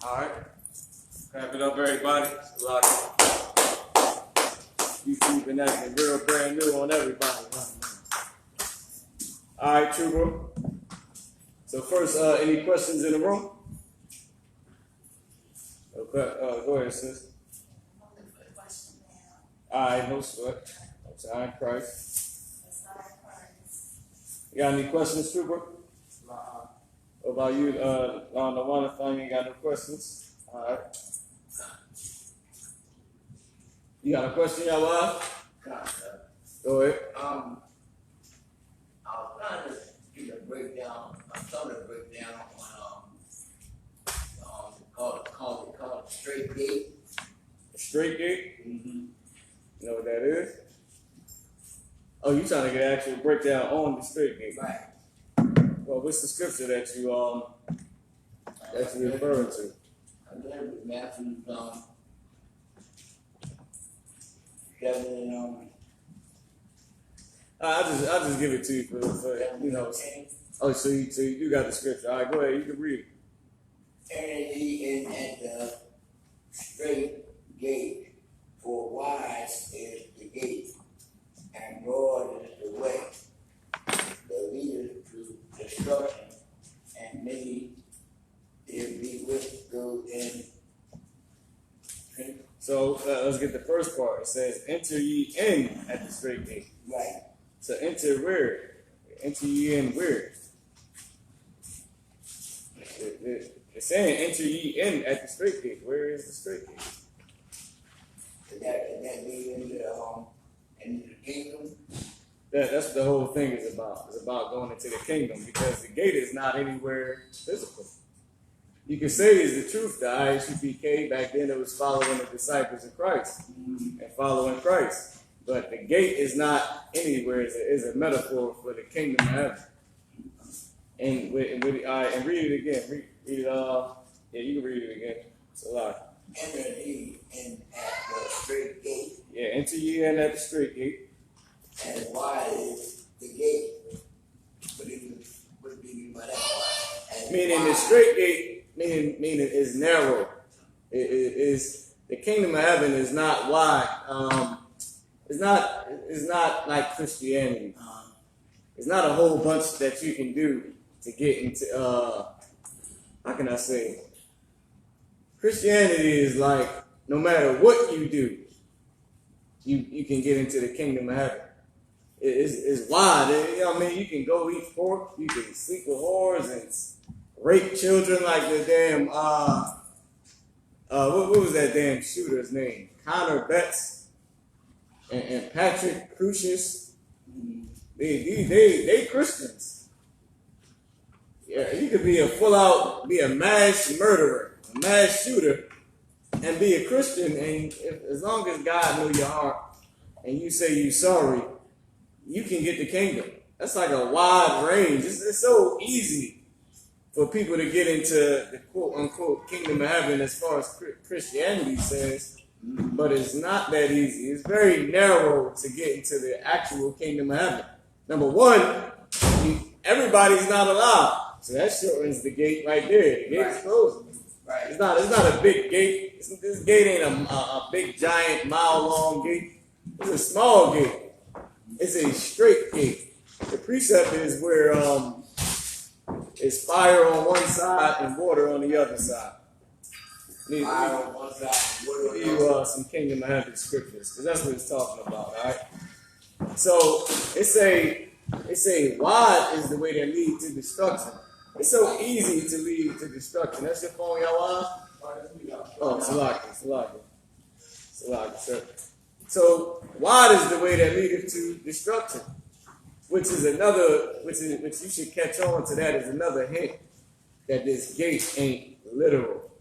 All right. Clap it up, everybody. It's a lot of YouTube and acting real brand new on everybody. All right, Trooper. So first, any questions in the room? Okay, go ahead, sis. All right, no sweat. Outside Christ. You got any questions, Trooper? What about you? On the one thing, you got no questions? All right. You got a question, y'all? Go ahead. I was trying to get a breakdown, some of the breakdown on call it straight gate. A straight gate? Mm-hmm. You know what that is? Oh, you trying to get an actual breakdown on the straight gate? Right. Well, what's the scripture that you referring to? I read with Matthew 7 and I'll just give it to you for you know. Oh, so you do got the scripture. All right, go ahead. You can read it. Enter ye in at the straight gate, for wide is the gate, and broad is the way that leadeth to destruction, and many there be which go in. So let's get the first part. It says, "Enter ye in at the straight gate." Right. So enter where? Enter ye in where? It's saying, "Enter ye in at the straight gate." Where is the straight gate? That lead into the kingdom. That's what the whole thing is about. It's about going into the kingdom, because the gate is not anywhere physical. You can say it's the truth. The ISUPK back then, it was following the disciples of Christ and following Christ. But the gate is not anywhere. It's a metaphor for the kingdom of heaven. And read it again. Read it. Yeah, you can read it again. It's a lot. Enter ye in at the straight gate. Yeah, enter ye in at the straight gate. And wide is the gate. What do you mean by that wide? Meaning the straight gate, meaning is narrow. It is the kingdom of heaven is not wide. It's not like Christianity. It's not a whole bunch that you can do to get into. How can I say? Christianity is like no matter what you do, you can get into the kingdom of heaven. It's wide. You know what I mean? You can go eat pork. You can sleep with whores and rape children like the damn. What was that damn shooter's name? Connor Betts and Patrick Crucius. They Christians. Yeah, you could be a mass murderer, a mass shooter, and be a Christian, and as long as God knows your heart and you say you're sorry, you can get the kingdom. That's like a wide range. It's so easy for people to get into the quote-unquote kingdom of heaven as far as Christianity says, but it's not that easy. It's very narrow to get into the actual kingdom of heaven. Number one, everybody's not allowed. So that shortens the gate right there. The gate is closed. Right. It's not a big gate. This gate ain't a big, giant, mile-long gate. It's a small gate. It's a straight gate. The precept is where it's fire on one side and water on the other side. Fire on one side, water on the other. You some kingdom of heaven scriptures, because that's what it's talking about, all right? So it's a wide is the way that leads to destruction. It's so easy to lead to destruction. That's your phone, y'all? Oh, Salaki, sir. So wide is the way that leads to destruction, which you should catch on to. That is another hint that this gate ain't literal.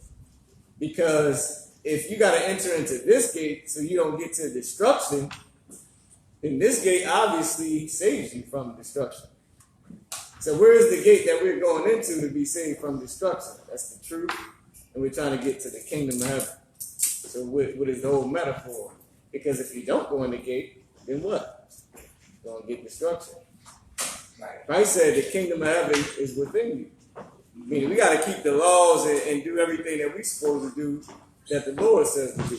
Because if you got to enter into this gate so you don't get to destruction, then this gate obviously saves you from destruction. So where is the gate that we're going into to be saved from destruction? That's the truth. And we're trying to get to the kingdom of heaven. So what is the whole metaphor? Because if you don't go in the gate, then what? You're going to get destruction. Right. Christ said the kingdom of heaven is within you. Meaning we got to keep the laws and do everything that we're supposed to do that the Lord says to do.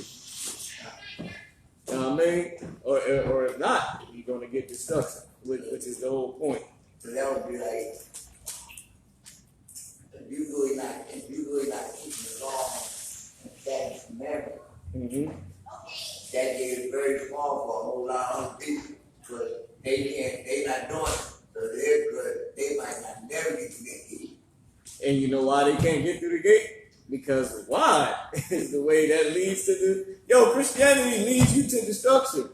You know what I mean? Or if not, you're going to get destruction, which is the whole point. So that would be like, if you really not keeping the law and statutes and commandments, Mm-hmm. that is very small for a whole lot of other people, because they not doing it, so they're good. They might not never get to the gate. And you know why they can't get through the gate? Because wide is the way that leads to Christianity leads you to destruction.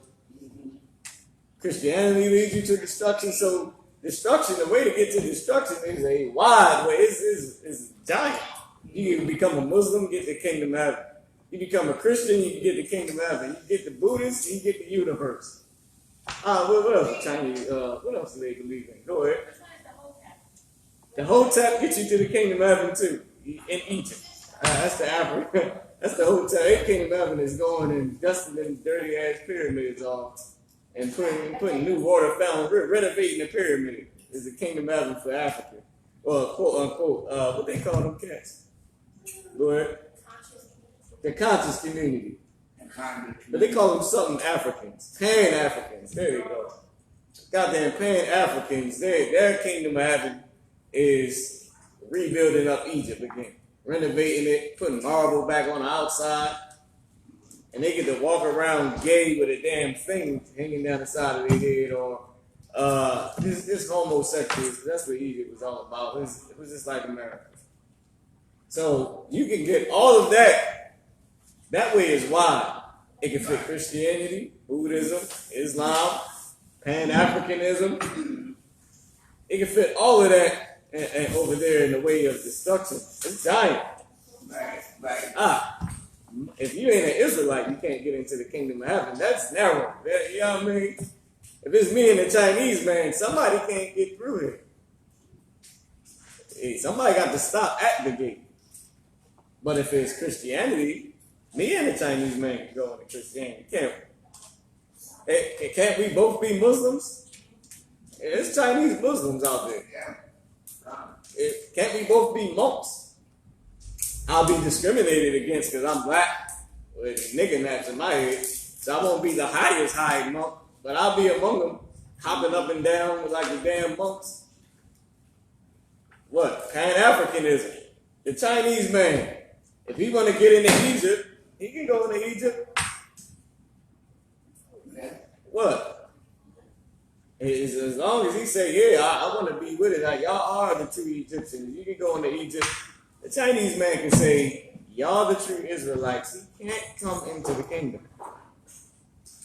Christianity leads you to destruction. So destruction, the way to get to destruction is a wide way. It's giant. You can become a Muslim, get the kingdom of heaven. You become a Christian, you can get the kingdom of heaven. You get the Buddhist, you get the universe. What else? Chinese. What else do they believe in? Go ahead. The Hotep gets you to the kingdom of heaven too, in Egypt. That's the Africa. That's the Hotep. Their kingdom of heaven is going and dusting them dirty ass pyramids off and putting new water fountains, renovating the pyramid. Is the kingdom of heaven for Africa, or quote unquote. What they call them cats? Go ahead. The conscious community. But they call them something Africans. Pan-Africans. There you go. Goddamn Pan-Africans. Their kingdom of heaven is rebuilding up Egypt again. Renovating it, putting marble back on the outside. And they get to walk around gay with a damn thing hanging down the side of their head, or this homosexual. That's what Egypt was all about. It was just like America. So you can get all of that. That way is wide. It can fit Christianity, Buddhism, Islam, Pan-Africanism. It can fit all of that and over there in the way of destruction. It's giant. Right. If you ain't an Israelite, you can't get into the kingdom of heaven. That's narrow. You know what I mean? If it's me and the Chinese man, somebody can't get through here. Hey, somebody got to stop at the gate. But if it's Christianity, me and the Chinese man can go into Christianity. Can't we both be Muslims? There's Chinese Muslims out there. Can't we both be monks? I'll be discriminated against because I'm black with nigger naps in my head. So I won't be the highest high monk, but I'll be among them, hopping up and down like the damn monks. What? Pan-Africanism. The Chinese man, if he want to get into Egypt, he can go into Egypt. What? As long as he say, yeah, I want to be with it. Like, y'all are the true Egyptians. You can go into Egypt. The Chinese man can say, y'all the true Israelites. He can't come into the kingdom.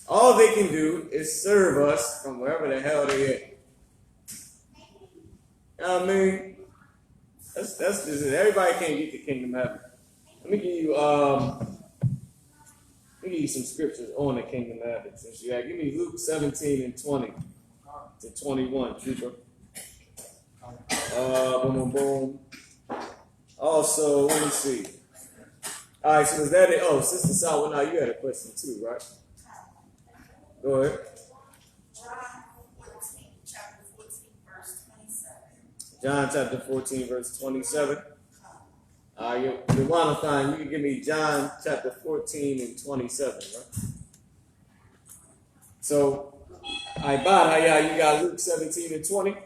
All they can do is serve us from wherever the hell they at. You know what I mean? That's just it. Everybody can't get the kingdom of heaven. Let me give you some scriptures on the kingdom of heaven. Since you give me Luke 17 and 20 to 21, Trooper. Boom. Also, let me see. All right, so is that it? Oh, Sister Sawa, now you had a question too, right? Go ahead. John chapter 14, verse 27. Jonathan, you can give me John chapter 14 and 27, right? So, you got Luke 17 and 20.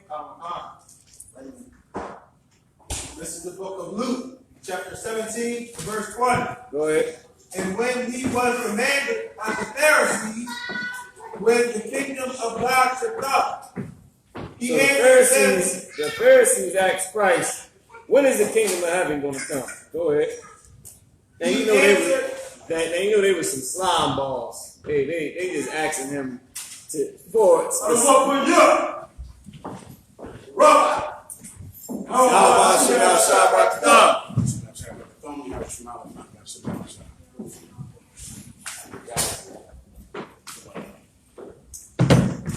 This is the book of Luke, chapter 17, verse 20. Go ahead. And when he was commanded by the Pharisees, when the kingdom of God should come, he answered them. The Pharisees asked Christ, when is the kingdom of heaven going to come? Go ahead. And you know they were some slime balls. They just asking him for Rabbi.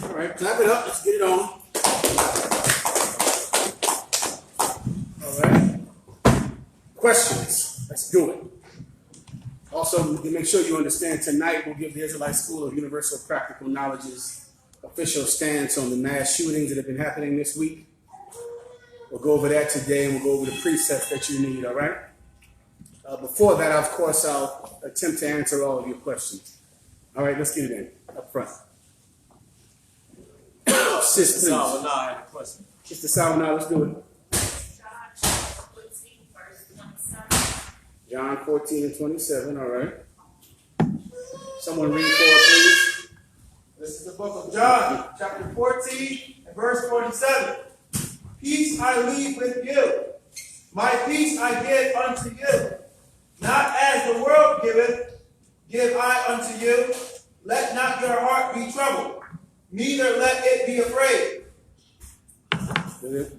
All right, clap it up. Let's get it on. All right. Questions. Let's do it. Also, to make sure you understand, tonight we'll give the Israelite School of Universal Practical Knowledge's official stance on the mass shootings that have been happening this week. We'll go over that today, and we'll go over the precepts that you need, all right? Before that, of course, I'll attempt to answer all of your questions. All right, let's get it in up front. Sis, please. So, no, I have a question. Sister Salvana, let's do it. John 14 and 27, all right. Someone read for us, please. This is the book of John, chapter 14 and verse 47. Peace I leave with you. My peace I give unto you. Not as the world giveth, give I unto you. Let not your heart be troubled, neither let it be afraid.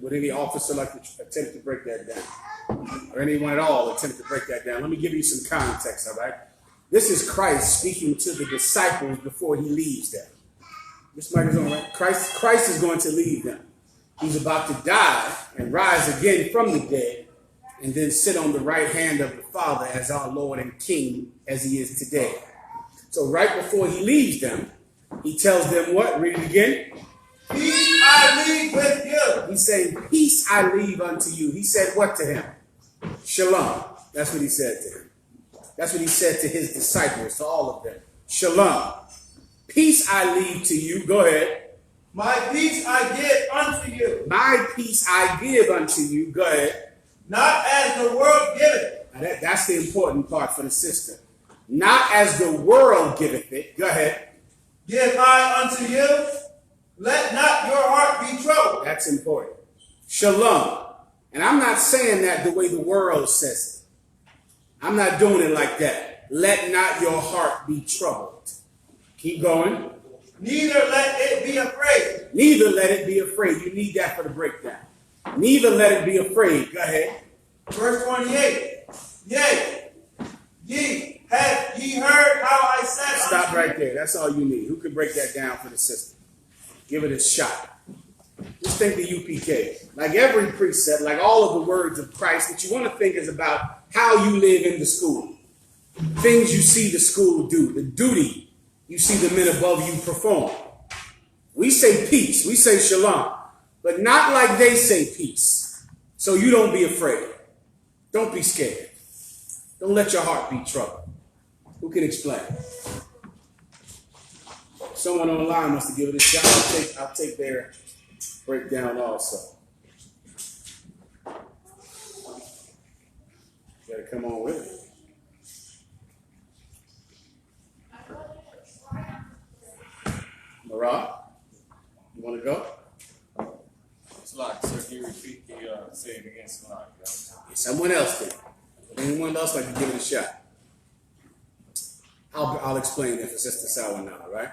Would any officer like to attempt to break that down? Or anyone at all attempt to break that down? Let me give you some context, all right? This is Christ speaking to the disciples before he leaves them. This mic is on, right? Christ is going to leave them. He's about to die and rise again from the dead and then sit on the right hand of the Father as our Lord and King as he is today. So right before he leaves them, he tells them what? Read it again. Peace I leave with you. He's saying, peace I leave unto you. He said what to him? Shalom. That's what he said to him. That's what he said to his disciples, to all of them. Shalom. Peace I leave to you. Go ahead. My peace I give unto you. My peace I give unto you. Go ahead. Not as the world giveth. Now that's the important part for the sister. Not as the world giveth it. Go ahead. Give I unto you. Let not your heart be troubled. That's important. Shalom. And I'm not saying that the way the world says it. I'm not doing it like that. Let not your heart be troubled. Keep going. Neither let it be afraid. Neither let it be afraid. You need that for the breakdown. Neither let it be afraid. Go ahead. Verse 28. Yea, ye have ye heard how I said. Stop right there. That's all you need. Who can break that down for the sister? Give it a shot. Just think the UPK. Like every precept, like all of the words of Christ, what you want to think is about how you live in the school. Things you see the school do. The duty you see the men above you perform. We say peace. We say shalom. But not like they say peace. So you don't be afraid. Don't be scared. Don't let your heart be troubled. Who can explain? Someone online wants to give it a shot. I'll take their breakdown also. You gotta come on with it. Marah, you want to go? It's like, sir, can you repeat the saying again? Someone else did. Anyone else like to give it a shot? I'll explain it for Sister Sour now, all right?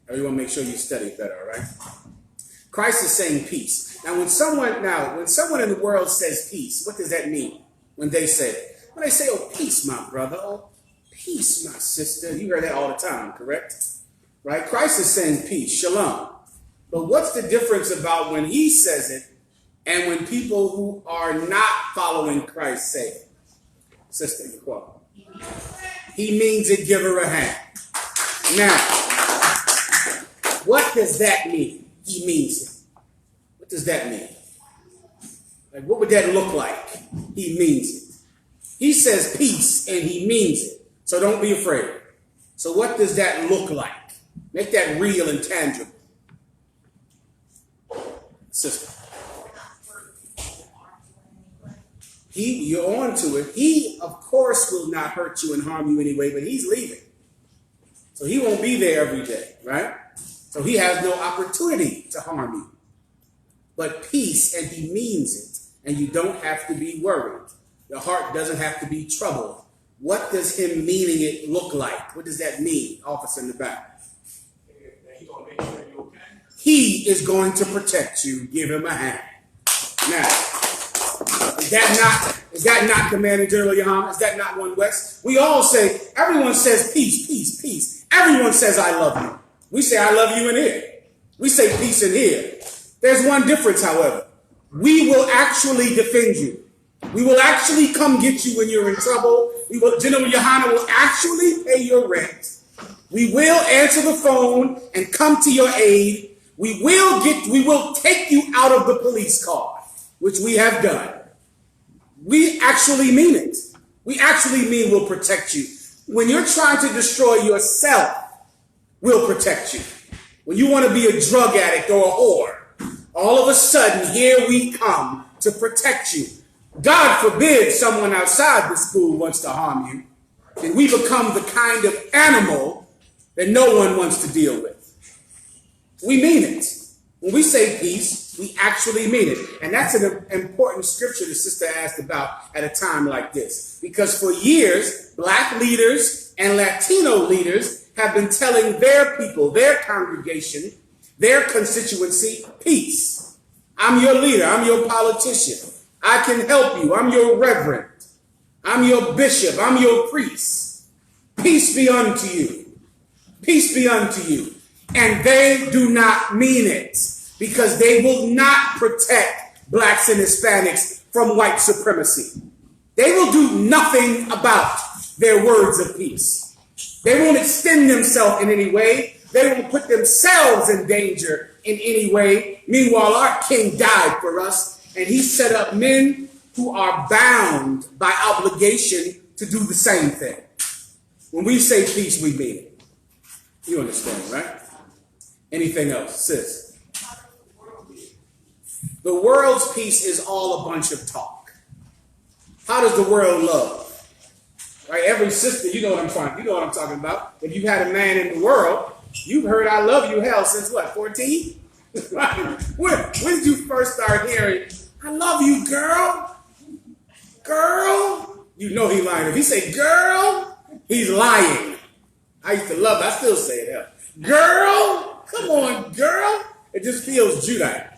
Everyone make sure you study better, all right? Christ is saying peace. Now, when someone in the world says peace, what does that mean when they say it? When they say, oh, peace, my brother, oh, peace, my sister. You hear that all the time, correct? Right? Christ is saying peace, shalom. But what's the difference about when he says it and when people who are not following Christ say it? Sister, you quote. He means it, give her a hand. Now, what does that mean? He means it. What does that mean? Like, what would that look like? He means it. He says peace and he means it. So don't be afraid. So what does that look like? Make that real and tangible. Sister. You're on to it. He, of course, will not hurt you and harm you anyway, but he's leaving. So he won't be there every day, right? So he has no opportunity to harm you. But peace, and he means it. And you don't have to be worried. Your heart doesn't have to be troubled. What does him meaning it look like? What does that mean, officer in the back? He is going to protect you. Give him a hand. Now, is that not Commander General Yahan? Is that not 1 West? We all say, everyone says peace, peace, peace. Everyone says I love you. We say I love you in here. We say peace in here. There's one difference, however. We will actually defend you. We will actually come get you when you're in trouble. General Yohana will actually pay your rent. We will answer the phone and come to your aid. We will take you out of the police car. which we have done, we actually mean it. We actually mean we'll protect you. When you're trying to destroy yourself, we'll protect you. When you want to be a drug addict or a whore, all of a sudden, here we come to protect you. God forbid someone outside the school wants to harm you. Then we become the kind of animal that no one wants to deal with. We mean it. When we say peace, we actually mean it. And that's an important scripture the sister asked about at a time like this. Because for years, black leaders and Latino leaders have been telling their people, their congregation, their constituency, peace. I'm your leader. I'm your politician. I can help you. I'm your reverend. I'm your bishop. I'm your priest. Peace be unto you. Peace be unto you. And they do not mean it, because they will not protect blacks and Hispanics from white supremacy. They will do nothing about their words of peace. They won't extend themselves in any way. They won't put themselves in danger in any way. Meanwhile, our king died for us, and he set up men who are bound by obligation to do the same thing. When we say peace, we mean it. You understand, right? Anything else, sis? The world's peace is all a bunch of talk. How does the world love? Right? Every sister, you know what I'm talking about. If you've had a man in the world, you've heard I love you hell since what, 14? Right? When did you first start hearing, I love you, girl? Girl? You know he's lying. If he say girl, he's lying. I used to love it. I still say it. Huh? Girl? Come on, girl. It just feels Judite.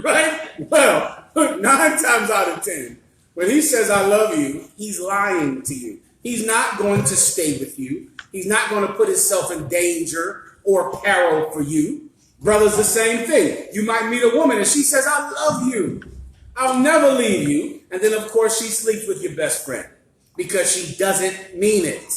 Right? Well, 9 times out of 10, when he says I love you, he's lying to you. He's not going to stay with you. He's not going to put himself in danger or peril for you. Brother's the same thing. You might meet a woman and she says, I love you. I'll never leave you. And then, of course, she sleeps with your best friend because she doesn't mean it.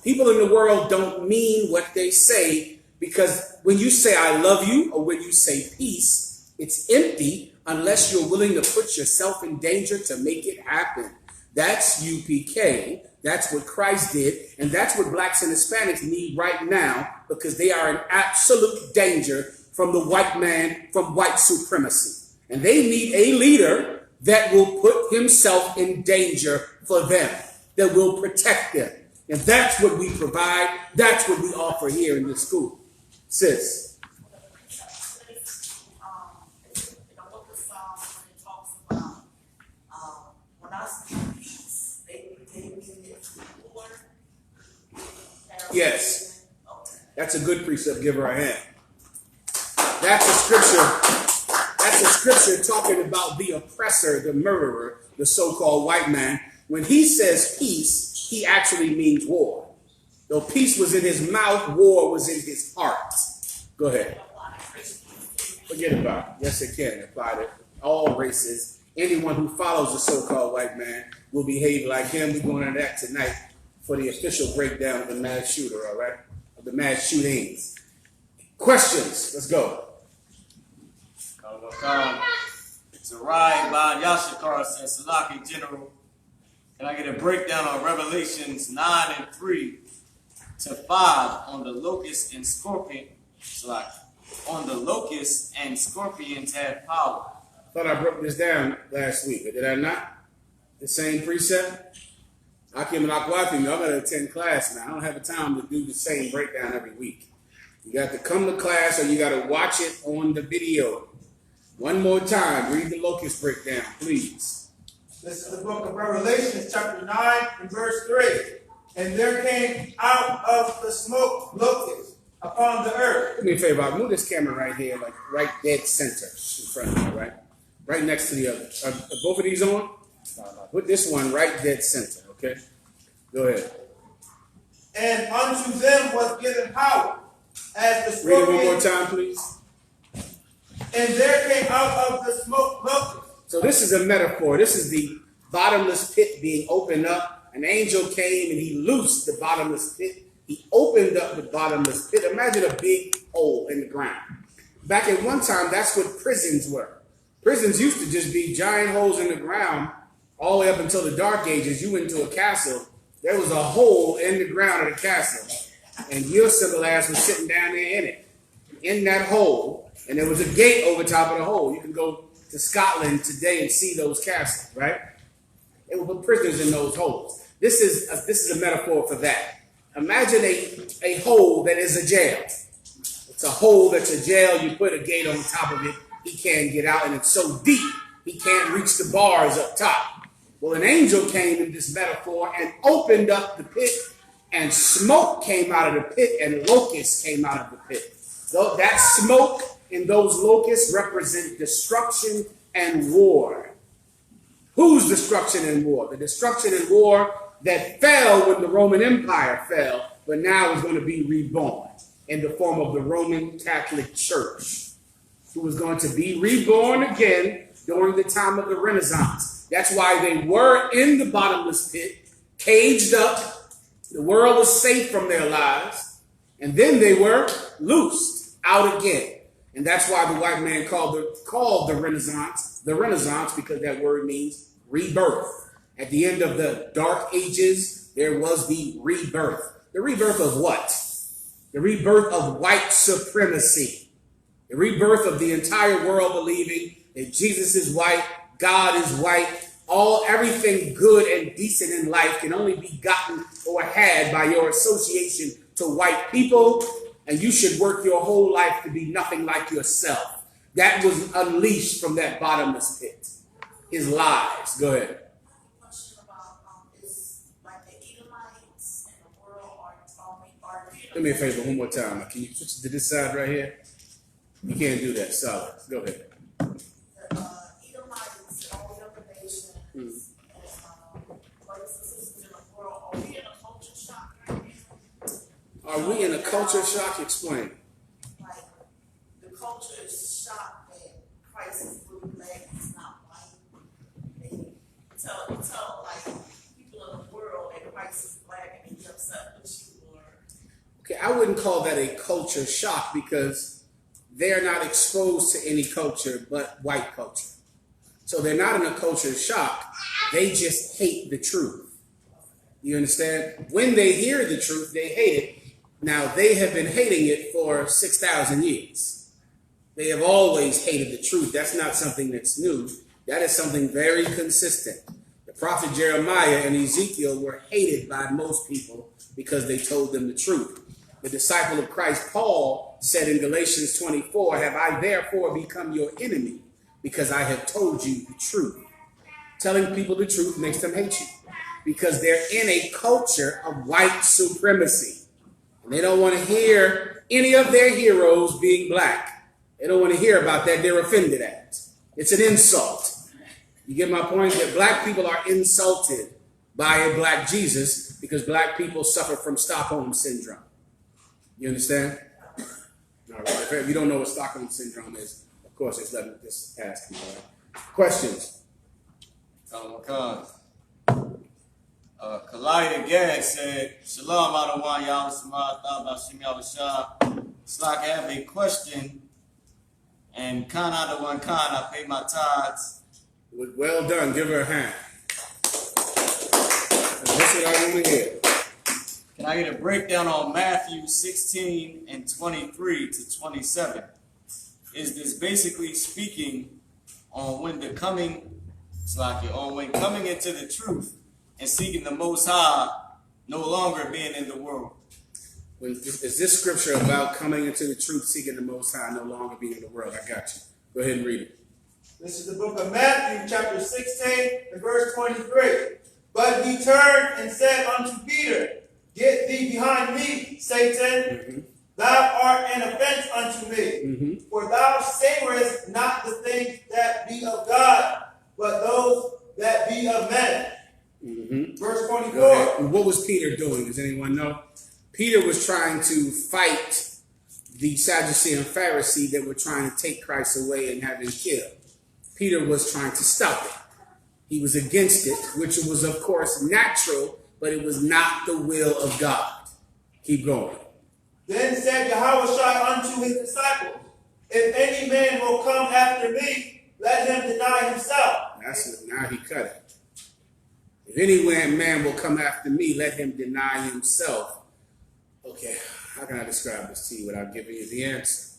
People in the world don't mean what they say, because when you say I love you or when you say peace, it's empty unless you're willing to put yourself in danger to make it happen. That's UPK. That's what Christ did. And that's what blacks and Hispanics need right now, because they are in absolute danger from the white man, from white supremacy. And they need a leader that will put himself in danger for them, that will protect them. And that's what we provide. That's what we offer here in this school. Sis. Yes. That's a good precept. Give her a hand. That's a scripture. That's a scripture talking about the oppressor, the murderer, the so-called white man. When he says peace, he actually means war. Though peace was in his mouth, war was in his heart. Go ahead. Forget about it. Yes, it can apply to all races. Anyone who follows the so-called white man will behave like him. We're going into that tonight for the official breakdown of the mass shooter, all right? Of the mass shootings. Questions? Let's go. It's a ride by Yashikar says, Salaki General. Can I get a breakdown on Revelations 9 and 3 to 5 on the locust and scorpion? Salaki. On the locusts and scorpions have power. I thought I broke this down last week, but did I not? The same precept? Akim and Akwati, y'all got to attend class now. I don't have the time to do the same breakdown every week. You got to come to class or you got to watch it on the video. One more time, read the locust breakdown, please. This is the book of Revelation, chapter 9 and verse 3. And there came out of the smoke locusts upon the earth. Do me a favor, I'll move this camera right here, like right dead center in front of me, right? Right next to the other. Are both of these on? Put this one right dead center, okay? Go ahead. And unto them was given power, as the Read it scorpion. one more time, please. And there came out of the smoke locusts. So this is a metaphor. This is the bottomless pit being opened up. An angel came and he loosed the bottomless pit. He opened up the bottomless pit. Imagine a big hole in the ground. Back at one time, that's what prisons were. Prisons used to just be giant holes in the ground all the way up until the Dark Ages. You went into a castle, there was a hole in the ground of the castle, and your simple ass was sitting down there in it, in that hole, and there was a gate over top of the hole. You can go to Scotland today and see those castles, right? They would put prisoners in those holes. This is a metaphor for that. Imagine a hole that is a jail. It's a hole that's a jail. You put a gate on top of it. He can't get out, and it's so deep he can't reach the bars up top. Well, an angel came in this metaphor and opened up the pit, and smoke came out of the pit, and locusts came out of the pit. So that smoke and those locusts represent destruction and war. Whose destruction and war? The destruction and war that fell when the Roman Empire fell, but now is going to be reborn in the form of the Roman Catholic Church, who was going to be reborn again during the time of the Renaissance. That's why they were in the bottomless pit, caged up. The world was safe from their lives, and then they were loosed out again. And that's why the white man called the Renaissance, because that word means rebirth. At the end of the Dark Ages, there was the rebirth. The rebirth of what? The rebirth of white supremacy. The rebirth of the entire world believing that Jesus is white, God is white, everything good and decent in life can only be gotten or had by your association to white people, and you should work your whole life to be nothing like yourself. That was unleashed from that bottomless pit. His lies. Go ahead. Do me a favor one more time. Can you switch to this side right here? You can't do that. Solid. Go ahead. Are we in a culture shock? Explain. Like, the culture is shocked that Christ is really black, he's not white. They tell like people in the world that Christ is black and he's upset with you. Okay, I wouldn't call that a culture shock because they're not exposed to any culture but white culture. So they're not in a culture shock. They just hate the truth. You understand? When they hear the truth, they hate it. Now, they have been hating it for 6,000 years. They have always hated the truth. That's not something that's new. That is something very consistent. The prophet Jeremiah and Ezekiel were hated by most people because they told them the truth. The disciple of Christ, Paul, said in Galatians 24, "Have I therefore become your enemy because I have told you the truth?" Telling people the truth makes them hate you because they're in a culture of white supremacy. And they don't want to hear any of their heroes being black. They don't want to hear about that. They're offended at it. It's an insult. You get my point? That black people are insulted by a black Jesus because black people suffer from Stockholm Syndrome. You understand? All right. If you don't know what Stockholm Syndrome is, of course, just ask me. All right. Questions? Kalida Gad said, Shalom Adawan Yahweh Samad Bashim Yahweh Shah. It's like I have a question, and Khan Adawan Khan, I pay my tithes. Well done. Give her a hand. That's what I want to hear. Can I get a breakdown on Matthew 16 and 23 to 27? Is this basically speaking on when coming into the truth and seeking the Most High, no longer being in the world? Is this scripture about coming into the truth, seeking the Most High, no longer being in the world? I got you. Go ahead and read it. This is the book of Matthew, chapter 16, and verse 23. But he turned and said unto Peter, Get thee behind me, Satan. Mm-hmm. Thou art an offense unto me. Mm-hmm. For thou savorest not the things that be of God, but those that be of men. Mm-hmm. Verse 24. Okay. What was Peter doing? Does anyone know? Peter was trying to fight the Sadducee and Pharisee that were trying to take Christ away and have him killed. Peter was trying to stop it. He was against it, which was, of course, natural, but it was not the will of God. Keep going. Then said Yahushua unto his disciples, If any man will come after me, let him deny himself. That's it. Now he cut it. If any man will come after me, let him deny himself. Okay, how can I describe this to you without giving you the answer?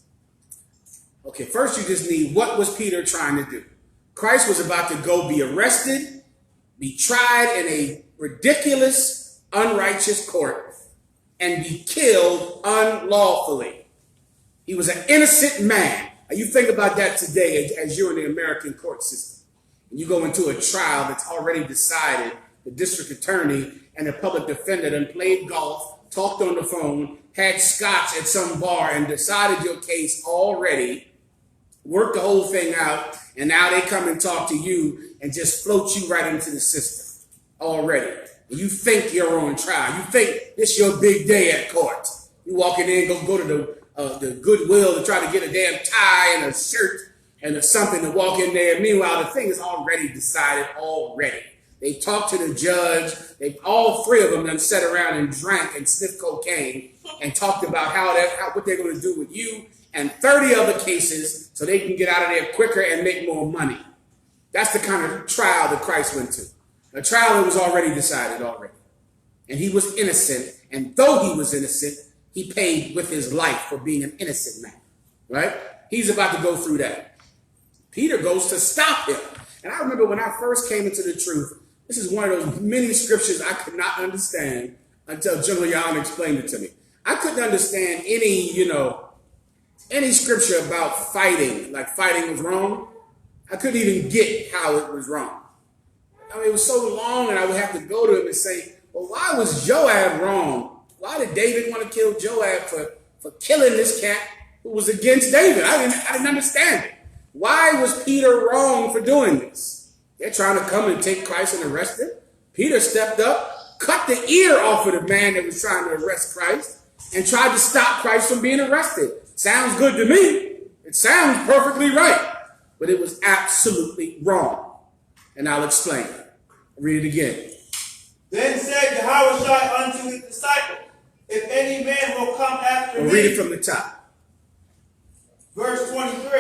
Okay, first you just need, what was Peter trying to do? Christ was about to go be arrested, be tried in a ridiculous, unrighteous court, and be killed unlawfully. He was an innocent man. Now you think about that today as you're in the American court system. And you go into a trial that's already decided, the district attorney and the public defender done played golf, talked on the phone, had scotch at some bar, and decided your case already, worked the whole thing out, and now they come and talk to you and just float you right into the system already. And you think you're on trial. You think this your big day at court. You walking in, go to the Goodwill to try to get a damn tie and a shirt and something to walk in there. Meanwhile, the thing is already decided already. They talked to the judge. All three of them done sat around and drank and sniffed cocaine and talked about what they're going to do with you and 30 other cases so they can get out of there quicker and make more money. That's the kind of trial that Christ went to. A trial that was already decided already. And he was innocent. And though he was innocent, he paid with his life for being an innocent man. Right? He's about to go through that. Peter goes to stop him. And I remember when I first came into the truth, this is one of those many scriptures I could not understand until General Yan explained it to me. I couldn't understand any scripture about fighting, like fighting was wrong. I couldn't even get how it was wrong. I mean, it was so long, and I would have to go to him and say, well, why was Joab wrong? Why did David want to kill Joab for killing this cat who was against David? I didn't understand it. Why was Peter wrong for doing this? They're trying to come and take Christ and arrest him. Peter stepped up, cut the ear off of the man that was trying to arrest Christ, and tried to stop Christ from being arrested. Sounds good to me. It sounds perfectly right. But it was absolutely wrong. And I'll explain it. I'll read it again. Then said Yahushua unto his disciples, if any man will come after We'll me. read it from the top. Verse 23.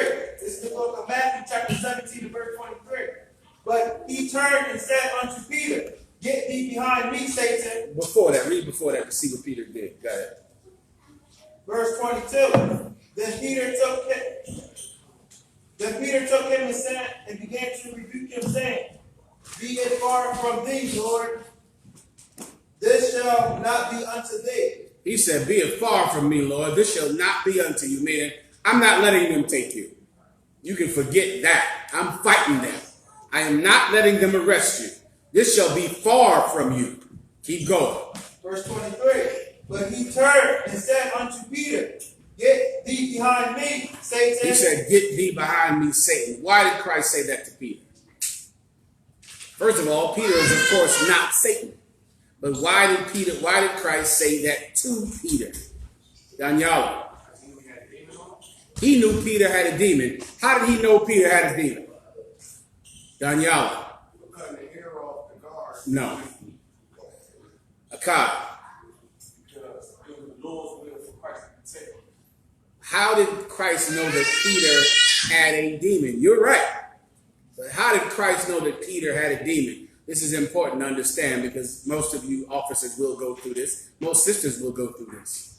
This is the book of Matthew, chapter 17, and verse 23. But he turned and said unto Peter, get thee behind me, Satan. Read before that to see what Peter did. Go ahead. Verse 22. Then Peter took him and said, and began to rebuke him, saying, be it far from thee, Lord. This shall not be unto thee. He said, be it far from me, Lord. This shall not be unto you. Meaning, I'm not letting them take you. You can forget that. I'm fighting them. I am not letting them arrest you. This shall be far from you. Keep going. Verse 23. But he turned and said unto Peter, get thee behind me, Satan. He said, get thee behind me, Satan. Why did Christ say that to Peter? First of all, Peter is, of course, not Satan. But why did Christ say that to Peter? Daniel. He knew Peter had a demon. How did he know Peter had a demon? Daniel. Cutting the hair off the guard. No. Akkad. Because it was the Lord's will for Christ to protect him. How did Christ know that Peter had a demon? You're right. But how did Christ know that Peter had a demon? This is important to understand because most of you officers will go through this. Most sisters will go through this.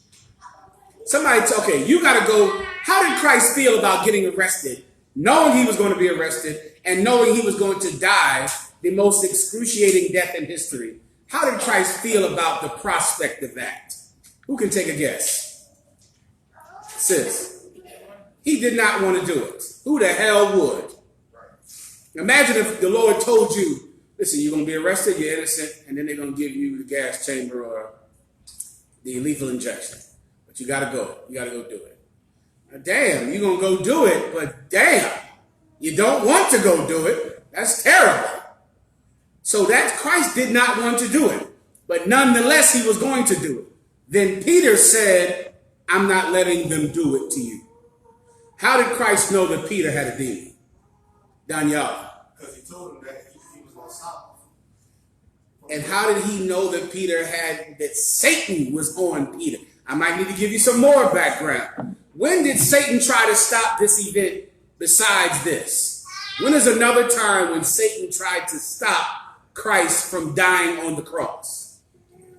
Okay, you got to go. How did Christ feel about getting arrested, knowing he was going to be arrested and knowing he was going to die the most excruciating death in history? How did Christ feel about the prospect of that? Who can take a guess? Sis. He did not want to do it. Who the hell would? Imagine if the Lord told you, listen, you're going to be arrested, you're innocent, and then they're going to give you the gas chamber or the lethal injection. But you got to go. You got to go do it. Now, damn, you're going to go do it, but damn, you don't want to go do it. That's terrible. So that Christ did not want to do it, but nonetheless, he was going to do it. Then Peter said, I'm not letting them do it to you. How did Christ know that Peter had a demon? Daniel. Because he told him that he was going to stop him. And how did he know that Satan was on Peter? I might need to give you some more background. When did Satan try to stop this event besides this? When is another time when Satan tried to stop Christ from dying on the cross? When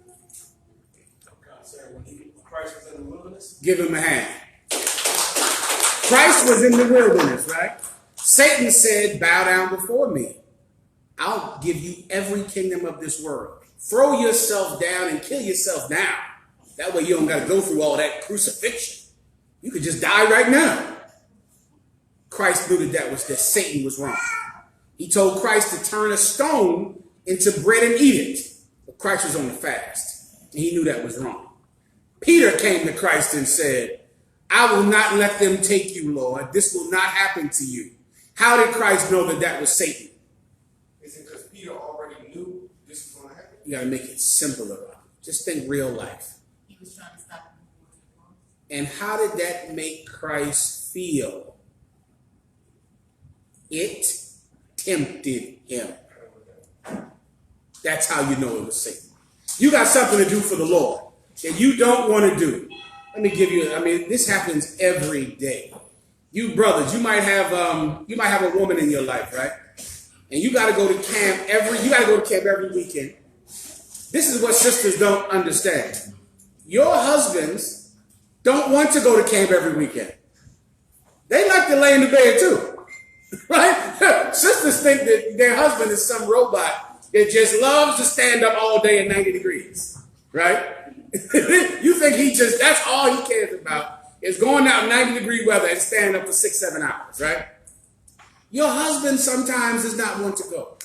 Christ was in the wilderness. Give him a hand. Christ was in the wilderness, right? Satan said, bow down before me. I'll give you every kingdom of this world. Throw yourself down and kill yourself now. That way you don't got to go through all that crucifixion. You could just die right now. Christ knew that Satan was wrong. He told Christ to turn a stone into bread and eat it. But Christ was on the fast, and he knew that was wrong. Peter came to Christ and said, I will not let them take you, Lord. This will not happen to you. How did Christ know that was Satan? Is it because Peter already knew this was going to happen? You got to make it simpler. Just think real life. He was trying to stop him. And how did that make Christ feel? It tempted him. That's how you know it was Satan. You got something to do for the Lord that you don't want to do. Let me give you, this happens every day. You brothers, you might have a woman in your life, right? And you got to go to camp every weekend. This is what sisters don't understand. Your husbands don't want to go to camp every weekend. They like to lay in the bed too, right? Sisters think that their husband is some robot that just loves to stand up all day at 90 degrees, right? You think that's all he cares about is going out 90-degree weather and standing up for 6-7 hours, right? Your husband sometimes does not want to go.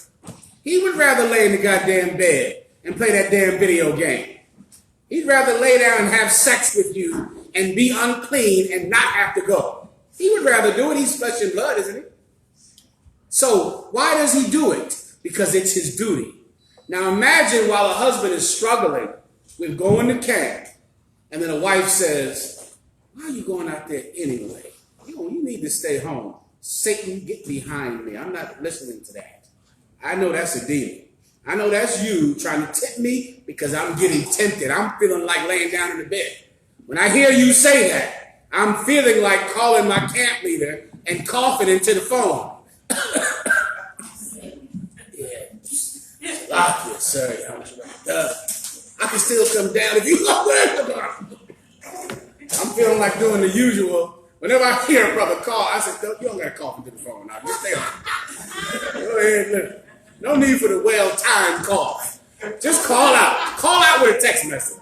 He would rather lay in the goddamn bed and play that damn video game. He'd rather lay down and have sex with you and be unclean and not have to go. He would rather do it. He's flesh and blood, isn't he? So why does he do it? Because it's his duty. Now imagine while a husband is struggling with going to camp, and then a wife says, why are you going out there anyway? You need to stay home. Satan, get behind me. I'm not listening to that. I know that's a demon. I know that's you trying to tempt me because I'm getting tempted. I'm feeling like laying down in the bed. When I hear you say that, I'm feeling like calling my camp leader and coughing into the phone. Yeah, lock it, sir. I can still come down if you go there. I'm feeling like doing the usual. Whenever I hear a brother call, I say, you don't got to cough into the phone now. Just stay on. Go ahead, look. No need for the well-timed cough. Just call out. Call out with a text message.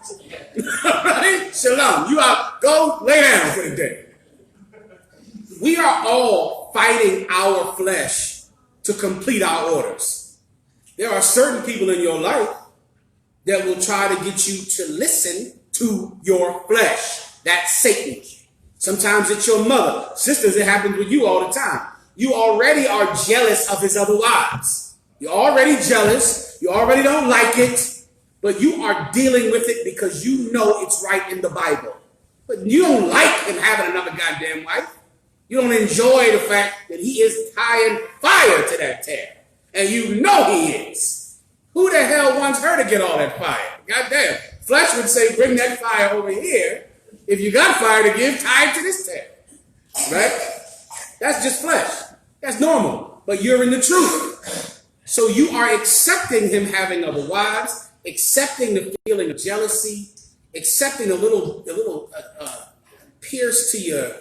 Right? Shalom. You out. Go lay down for the day. We are all fighting our flesh to complete our orders. There are certain people in your life that will try to get you to listen to your flesh. That's Satan. Sometimes it's your mother. Sisters, it happens with you all the time. You already are jealous of his other wives. You're already jealous. You already don't like it. But you are dealing with it because you know it's right in the Bible. But you don't like him having another goddamn wife. You don't enjoy the fact that he is tying fire to that tail. And you know he is. Who the hell wants her to get all that fire? Goddamn. Flesh would say, bring that fire over here. If you got fire to give, tie it to this tail. Right? That's just flesh. That's normal. But you're in the truth. So you are accepting him having other wives, accepting the feeling of jealousy, accepting a little pierce to your,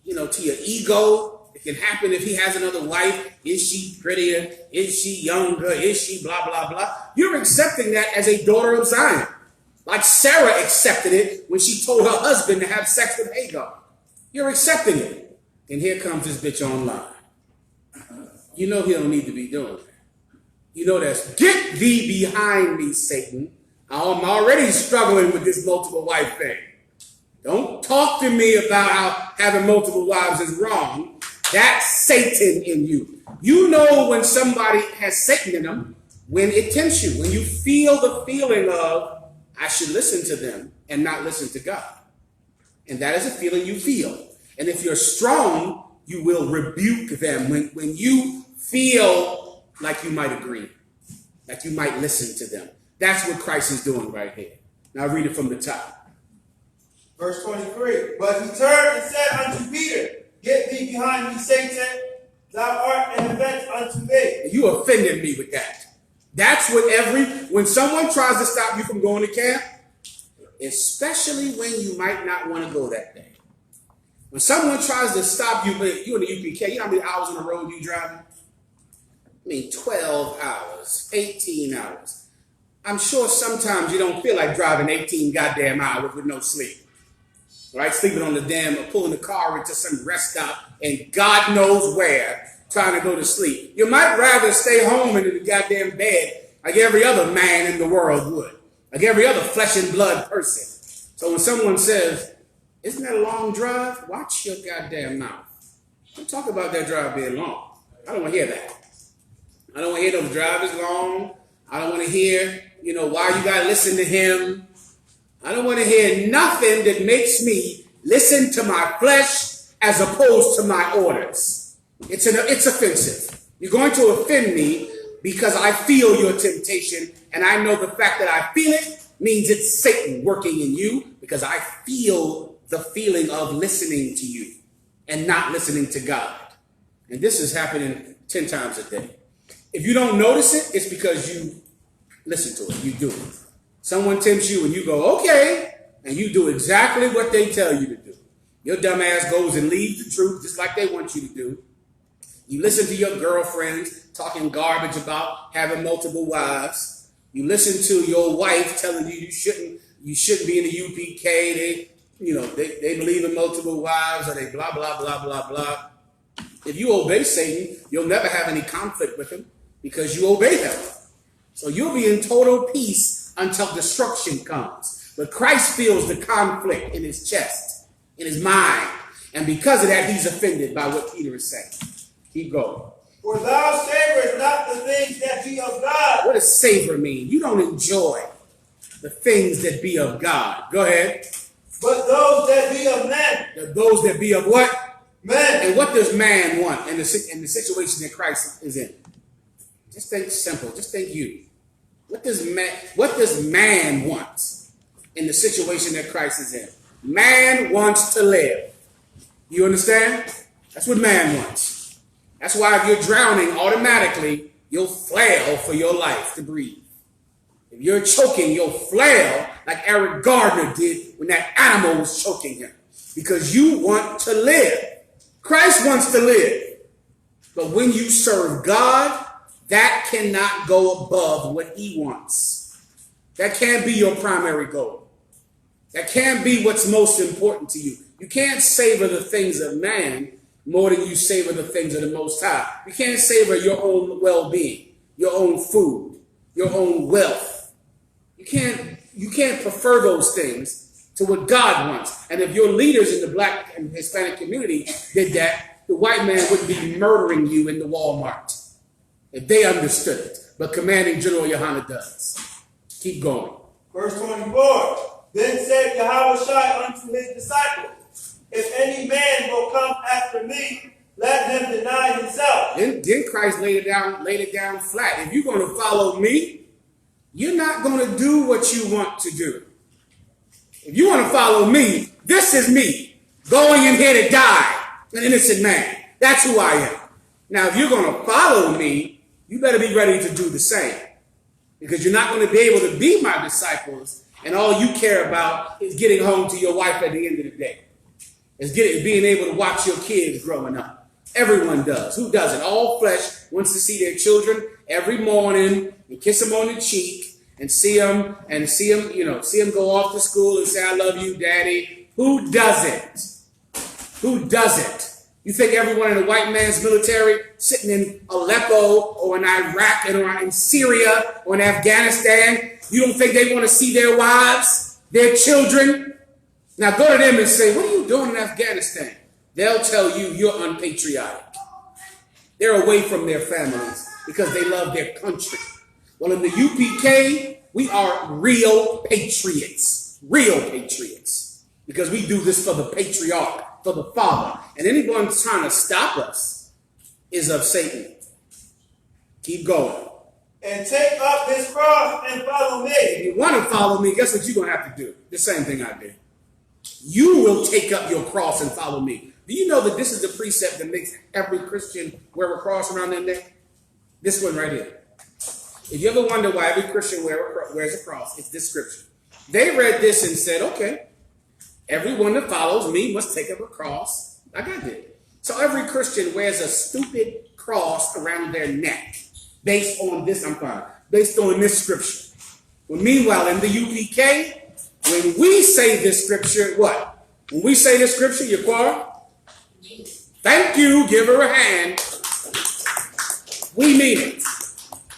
to your ego. It can happen if he has another wife. Is she prettier? Is she younger? Is she blah, blah, blah? You're accepting that as a daughter of Zion. Like Sarah accepted it when she told her husband to have sex with Hagar. You're accepting it. And here comes this bitch online. You know he don't need to be doing that. You know that's, get thee behind me, Satan. I'm already struggling with this multiple wife thing. Don't talk to me about how having multiple wives is wrong. That's Satan in you. You know when somebody has Satan in them, when it tempts you, when you feel the feeling of, I should listen to them and not listen to God. And that is a feeling you feel. And if you're strong, you will rebuke them when you feel like you might agree, like you might listen to them. That's what Christ is doing right here. Now read it from the top. Verse 23. But he turned and said unto Peter, get thee behind me, Satan, thou art an offense unto me. You offended me with that. That's what when someone tries to stop you from going to camp, especially when you might not want to go that day. When someone tries to stop you, but you in the UPK, you know how many hours on the road you driving? 12 hours, 18 hours. I'm sure sometimes you don't feel like driving 18 goddamn hours with no sleep. Right? Sleeping on the damn or pulling the car into some rest stop and God knows where, trying to go to sleep. You might rather stay home in the goddamn bed like every other man in the world would. Like every other flesh and blood person. So when someone says, isn't that a long drive? Watch your goddamn mouth. Don't talk about that drive being long. I don't want to hear that. I don't want to hear those drivers long. I don't want to hear, why you got to listen to him. I don't want to hear nothing that makes me listen to my flesh as opposed to my orders. It's offensive. You're going to offend me because I feel your temptation, and I know the fact that I feel it means it's Satan working in you because I feel the feeling of listening to you and not listening to God. And this is happening 10 times a day. If you don't notice it, it's because you listen to it. You do it. Someone tempts you and you go, okay, and you do exactly what they tell you to do. Your dumb ass goes and leaves the truth just like they want you to do. You listen to your girlfriends talking garbage about having multiple wives. You listen to your wife telling you you shouldn't be in the UPK. They believe in multiple wives, or they blah, blah, blah, blah, blah. If you obey Satan, you'll never have any conflict with him because you obey him. So you'll be in total peace until destruction comes. But Christ feels the conflict in his chest, in his mind. And because of that, he's offended by what Peter is saying. Keep going. For thou savorest not the things that be of God. What does savor mean? You don't enjoy the things that be of God. Go ahead. But those that be of men. Those that be of what? Men. And what does man want in the situation that Christ is in? Just think simple. Just think you. What does man want in the situation that Christ is in? Man wants to live. You understand? That's what man wants. That's why if you're drowning, automatically you'll flail for your life to breathe. If you're choking, you'll flail like Eric Gardner did when that animal was choking him. Because you want to live. Christ wants to live. But when you serve God, that cannot go above what he wants. That can't be your primary goal. That can't be what's most important to you. You can't savor the things of man more than you savor the things of the Most High. You can't savor your own well-being, your own food, your own wealth. You can't prefer those things to what God wants. And if your leaders in the Black and Hispanic community did that, the white man wouldn't be murdering you in the Walmart if they understood it. But Commanding General Yohana does. Keep going. Verse 24. Then said Yahushua unto his disciples, if any man will come after me, let him deny himself. Then Christ laid it down flat. If you're going to follow me, you're not going to do what you want to do. If you want to follow me, this is me going in here to die, an innocent man. That's who I am. Now, if you're going to follow me, you better be ready to do the same. Because you're not going to be able to be my disciples, and all you care about is getting home to your wife at the end of the day. Is being able to watch your kids growing up. Everyone does. Who doesn't? All flesh wants to see their children every morning and kiss them on the cheek and see them go off to school and say, I love you, Daddy. Who doesn't? Who doesn't? You think everyone in the white man's military sitting in Aleppo or in Iraq or in Syria or in Afghanistan, you don't think they want to see their wives, their children? Now go to them and say, what are you doing in Afghanistan? They'll tell you you're unpatriotic. They're away from their families because they love their country. Well, in the UPK, we are real patriots. Real patriots. Because we do this for the patriarch, for the father. And anyone trying to stop us is of Satan. Keep going. And take up his cross and follow me. If you want to follow me, guess what you're going to have to do? The same thing I did. You will take up your cross and follow me. Do you know that this is the precept that makes every Christian wear a cross around their neck? This one right here. If you ever wonder why every Christian wears a cross, it's this scripture. They read this and said, okay, everyone that follows me must take up a cross like I did. So every Christian wears a stupid cross around their neck based on this scripture. Well, meanwhile, in the UPK, when we say this scripture, what? When we say this scripture, you quarrel? Thank you, give her a hand. We mean it.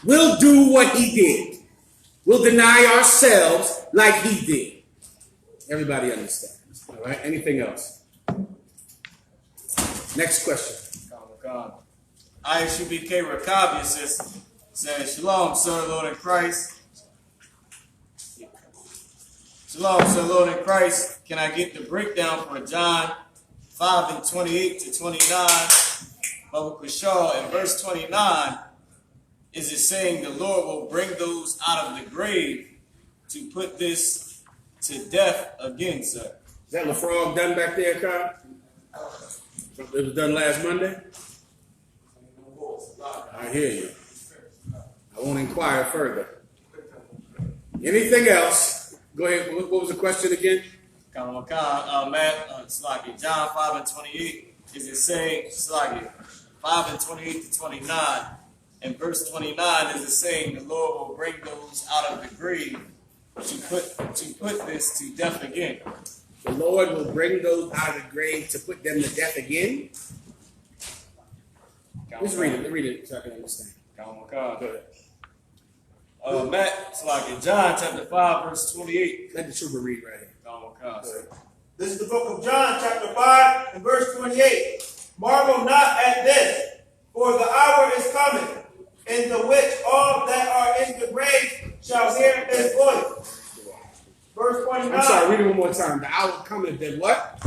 We'll do what he did. We'll deny ourselves like he did. Everybody understands. All right, anything else? Next question. ISUPK Rakabi says, Shalom, sir, Lord in Christ. Shalom, sir, Lord in Christ. Can I get the breakdown for John 5 and 28 to 29? Baba Kushal, in verse 29, is it saying the Lord will bring those out of the grave to put this to death again, sir? Is that LaFrog done back there, Kyle? It was done last Monday? I hear you. I won't inquire further. Anything else? Go ahead. What was the question again? John 5 and 28. Is it saying, 5 and 28 to 29? In verse 29, is it saying the Lord will bring those out of the grave to put this to death again? The Lord will bring those out of the grave to put them to death again? Let's read it. Let's read it so I can understand. Go ahead. Matt, John chapter 5, verse 28. Let the trooper read right here. This is the book of John, chapter 5, and verse 28. Marvel not at this, for the hour is coming, in the which all that are in the grave shall hear his voice. Verse 29. I'm sorry, read it one more time. The hour coming that what?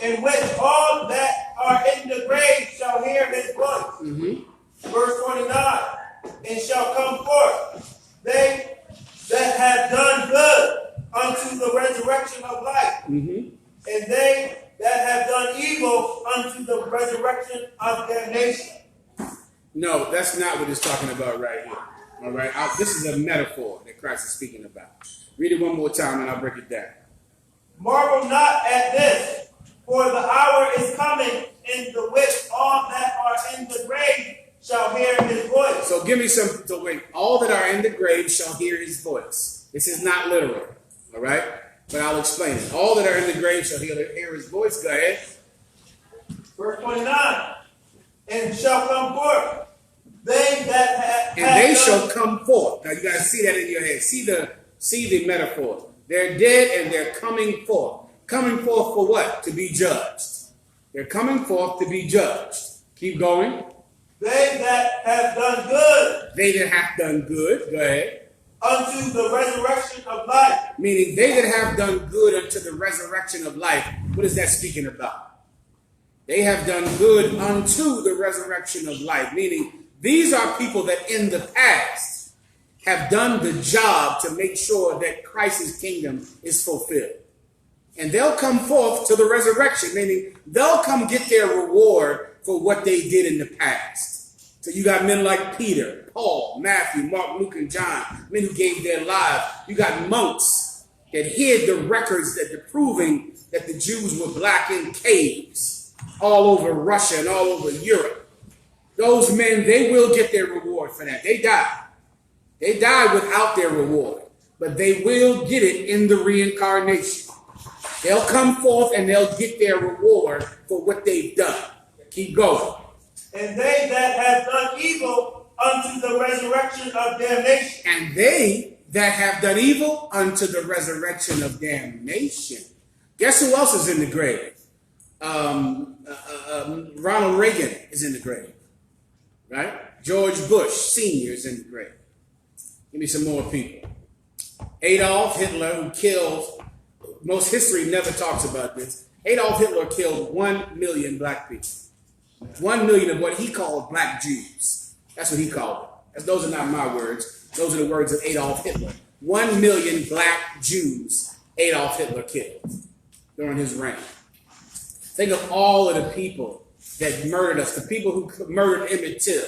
In which all that are in the grave shall hear his voice. Mm-hmm. Verse 29. And shall come forth they that have done good unto the resurrection of life. Mm-hmm. And they that have done evil unto the resurrection of damnation. No, that's not what it's talking about right here. All right, this is a metaphor that Christ is speaking about. Read it one more time and I'll break it down. Marvel not at this, for the hour is coming in the which all that are in the grave shall hear his voice. So give me some, so wait, all that are in the grave shall hear his voice. This is not literal, all right? But I'll explain it. All that are in the grave shall hear his voice. Go ahead. Verse 29. And shall come forth they that have and they done, shall come forth. Now you got to see that in your head. See the metaphor. They're dead and they're coming forth. Coming forth for what? To be judged. They're coming forth to be judged. Keep going. They that have done good. They that have done good. Go ahead. Unto the resurrection of life. Meaning they that have done good unto the resurrection of life. What is that speaking about? They have done good unto the resurrection of life. Meaning these are people that in the past have done the job to make sure that Christ's kingdom is fulfilled. And they'll come forth to the resurrection, meaning they'll come get their reward for what they did in the past. So you got men like Peter, Paul, Matthew, Mark, Luke, and John, men who gave their lives. You got monks that hid the records that proving that the Jews were black in caves all over Russia and all over Europe. Those men, they will get their reward for that. They died. They died without their reward, but they will get it in the reincarnation. They'll come forth and they'll get their reward for what they've done. Keep going. And they that have done evil unto the resurrection of damnation. And they that have done evil unto the resurrection of damnation. Guess who else is in the grave? Ronald Reagan is in the grave. Right? George Bush Sr. is in the grave. Give me some more people. Adolf Hitler, who killed, most history never talks about this. Adolf Hitler killed 1 million black people. 1 million of what he called black Jews. That's what he called them. Those are not my words. Those are the words of Adolf Hitler. 1 million black Jews Adolf Hitler killed during his reign. Think of all of the people that murdered us, the people who murdered Emmett Till.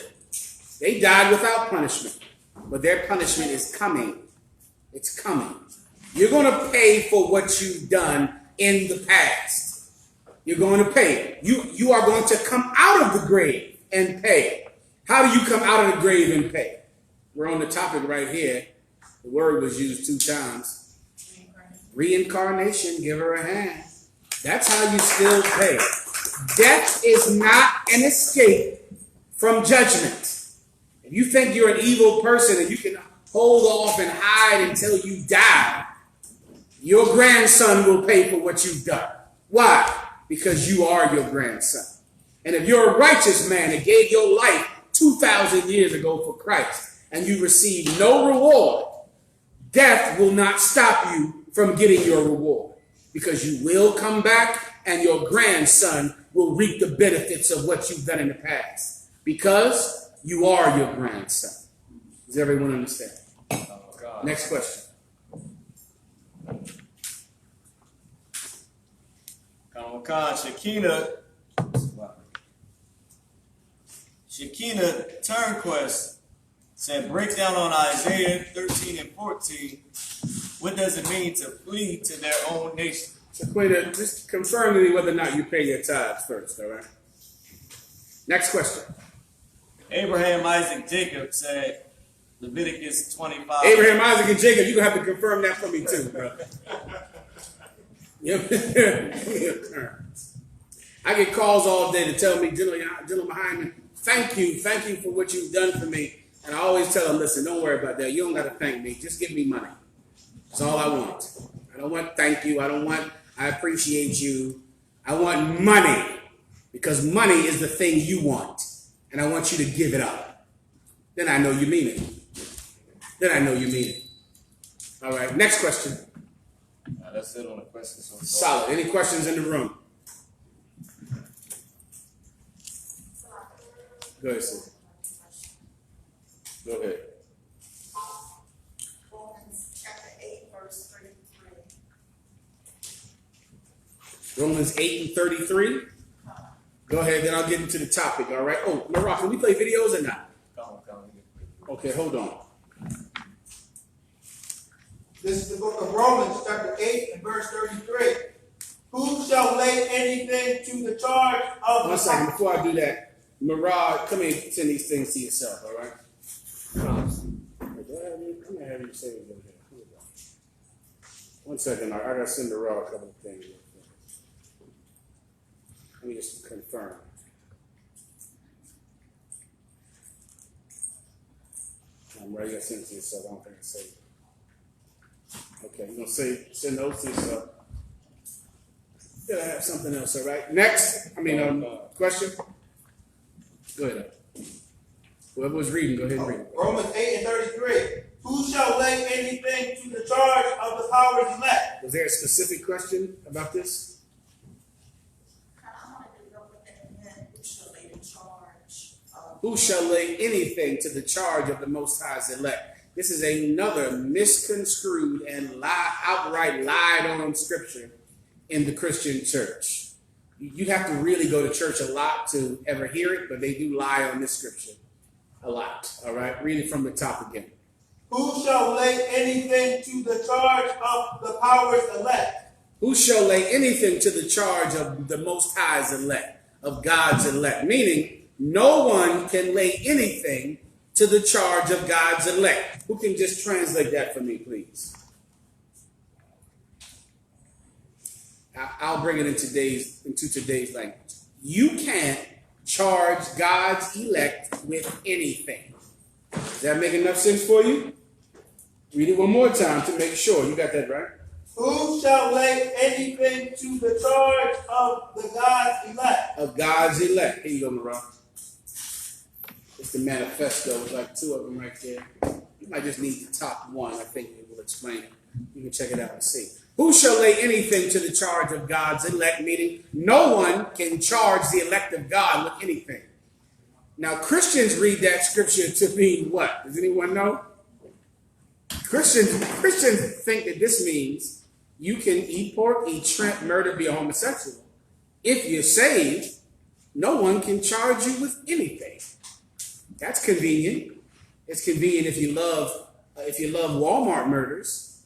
They died without punishment, but their punishment is coming. It's coming. You're going to pay for what you've done in the past. You're going to pay. You are going to come out of the grave and pay. How do you come out of the grave and pay? We're on the topic right here. The word was used 2 times. Reincarnation, give her a hand. That's how you still pay. Death is not an escape from judgment. If you think you're an evil person and you can hold off and hide until you die, your grandson will pay for what you've done. Why? Because you are your grandson. And if you're a righteous man that gave your life 2,000 years ago for Christ and you receive no reward, death will not stop you from getting your reward, because you will come back and your grandson will reap the benefits of what you've done in the past, because you are your grandson. Does everyone understand? Oh, Next question. Shekinah Turnquest said, break down on Isaiah 13 and 14. What does it mean to flee to their own nation? Shaquita, just confirm to me whether or not you pay your tithes first, all right? Next question. Abraham, Isaac, Jacob said, Leviticus 25. Abraham, Isaac, and Jacob, you're going to have to confirm that for me too, bro. I get calls all day to tell me, General Mahayaman, thank you for what you've done for me. And I always tell them, listen, don't worry about that. You don't got to thank me. Just give me money. That's all I want. I don't want thank you. I don't want I appreciate you. I want money, because money is the thing you want. And I want you to give it up. Then I know you mean it. All right, next question. That's it on the questions. Solid. Any questions in the room? Go ahead, sir. Go ahead. Romans chapter 8, verse 33. Romans 8 and 33. Go ahead, then I'll get into the topic, all right? Oh, Maroc, can we play videos or not? Okay, hold on. This is the book of Romans, chapter 8 and verse 33. Who shall lay anything to the charge of 1 second, before I do that, Marad, come here and send these things to yourself, all right? Come here, have you say it over here. 1 second, I gotta send Marad a couple of things. Let me just confirm. I'm ready to send it to yourself. I don't think I saved it. Okay, you're gonna send those to yourself. You gotta have something else, all right? Next, question? Go ahead. Whoever was reading, go ahead and read. Romans 8 and 33. Who shall lay anything to the charge of the powers elect? Was there a specific question about this? I wanted to know what that meant. Who shall lay the charge of? Who shall lay anything to the charge of the Most High's elect? This is another misconstrued and outright lied on scripture in the Christian church. You have to really go to church a lot to ever hear it, but they do lie on this scripture a lot. All right, read it from the top again. Who shall lay anything to the charge of the powers elect? Who shall lay anything to the charge of the Most High's elect, of God's elect? Meaning, no one can lay anything to the charge of God's elect. Who can just translate that for me, please? I'll bring it into today's language. You can't charge God's elect with anything. Does that make enough sense for you? Read it one more time to make sure. You got that right? Who shall lay anything to the charge of the God's elect? Of God's elect. Here you go, Marah. It's the manifesto. It's like 2 of them right there. You might just need the top one. I think it will explain it. You can check it out and see. Who shall lay anything to the charge of God's elect? Meaning, no one can charge the elect of God with anything. Now, Christians read that scripture to mean what? Does anyone know? Christians think that this means you can eat pork, eat shrimp, murder, be a homosexual. If you're saved, no one can charge you with anything. That's convenient. It's convenient if you love Walmart murders,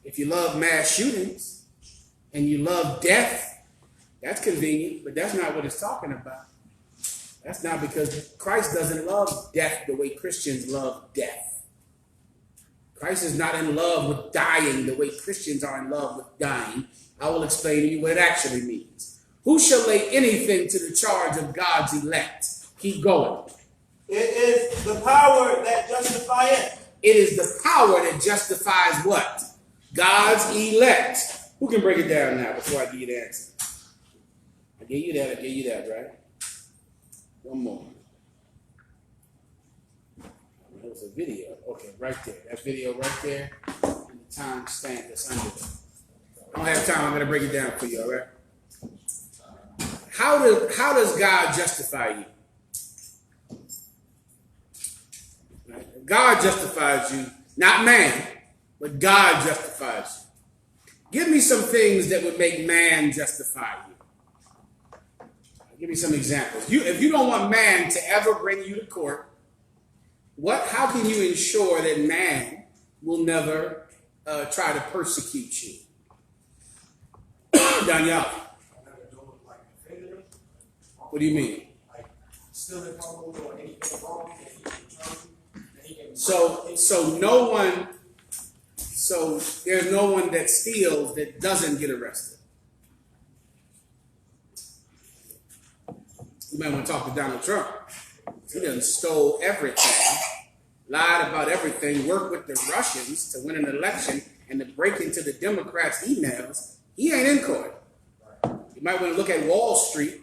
if you love mass shootings, and you love death. That's convenient, but that's not what it's talking about. That's not, because Christ doesn't love death the way Christians love death. Christ is not in love with dying the way Christians are in love with dying. I will explain to you what it actually means. Who shall lay anything to the charge of God's elect? Keep going. It is the power that justifieth. It is the power that justifies what? God's elect. Who can break it down now before I give you the answer? I gave you that, right? One more. That was a video. Okay, right there. That video right there. And the time stamp that's under it. I don't have time. I'm going to break it down for you, all right? How does God justify you? Right? God justifies you, not man, but God justifies you. Give me some things that would make man justify you. Give me some examples. If you don't want man to ever bring you to court, how can you ensure that man will never try to persecute you? Danielle. What do you mean? Like stealing from him or anything wrong that he can charge you, that he can. So there's no one that steals that doesn't get arrested. You might want to talk to Donald Trump. He done stole everything, lied about everything, worked with the Russians to win an election and to break into the Democrats' emails. He ain't in court. You might want to look at Wall Street,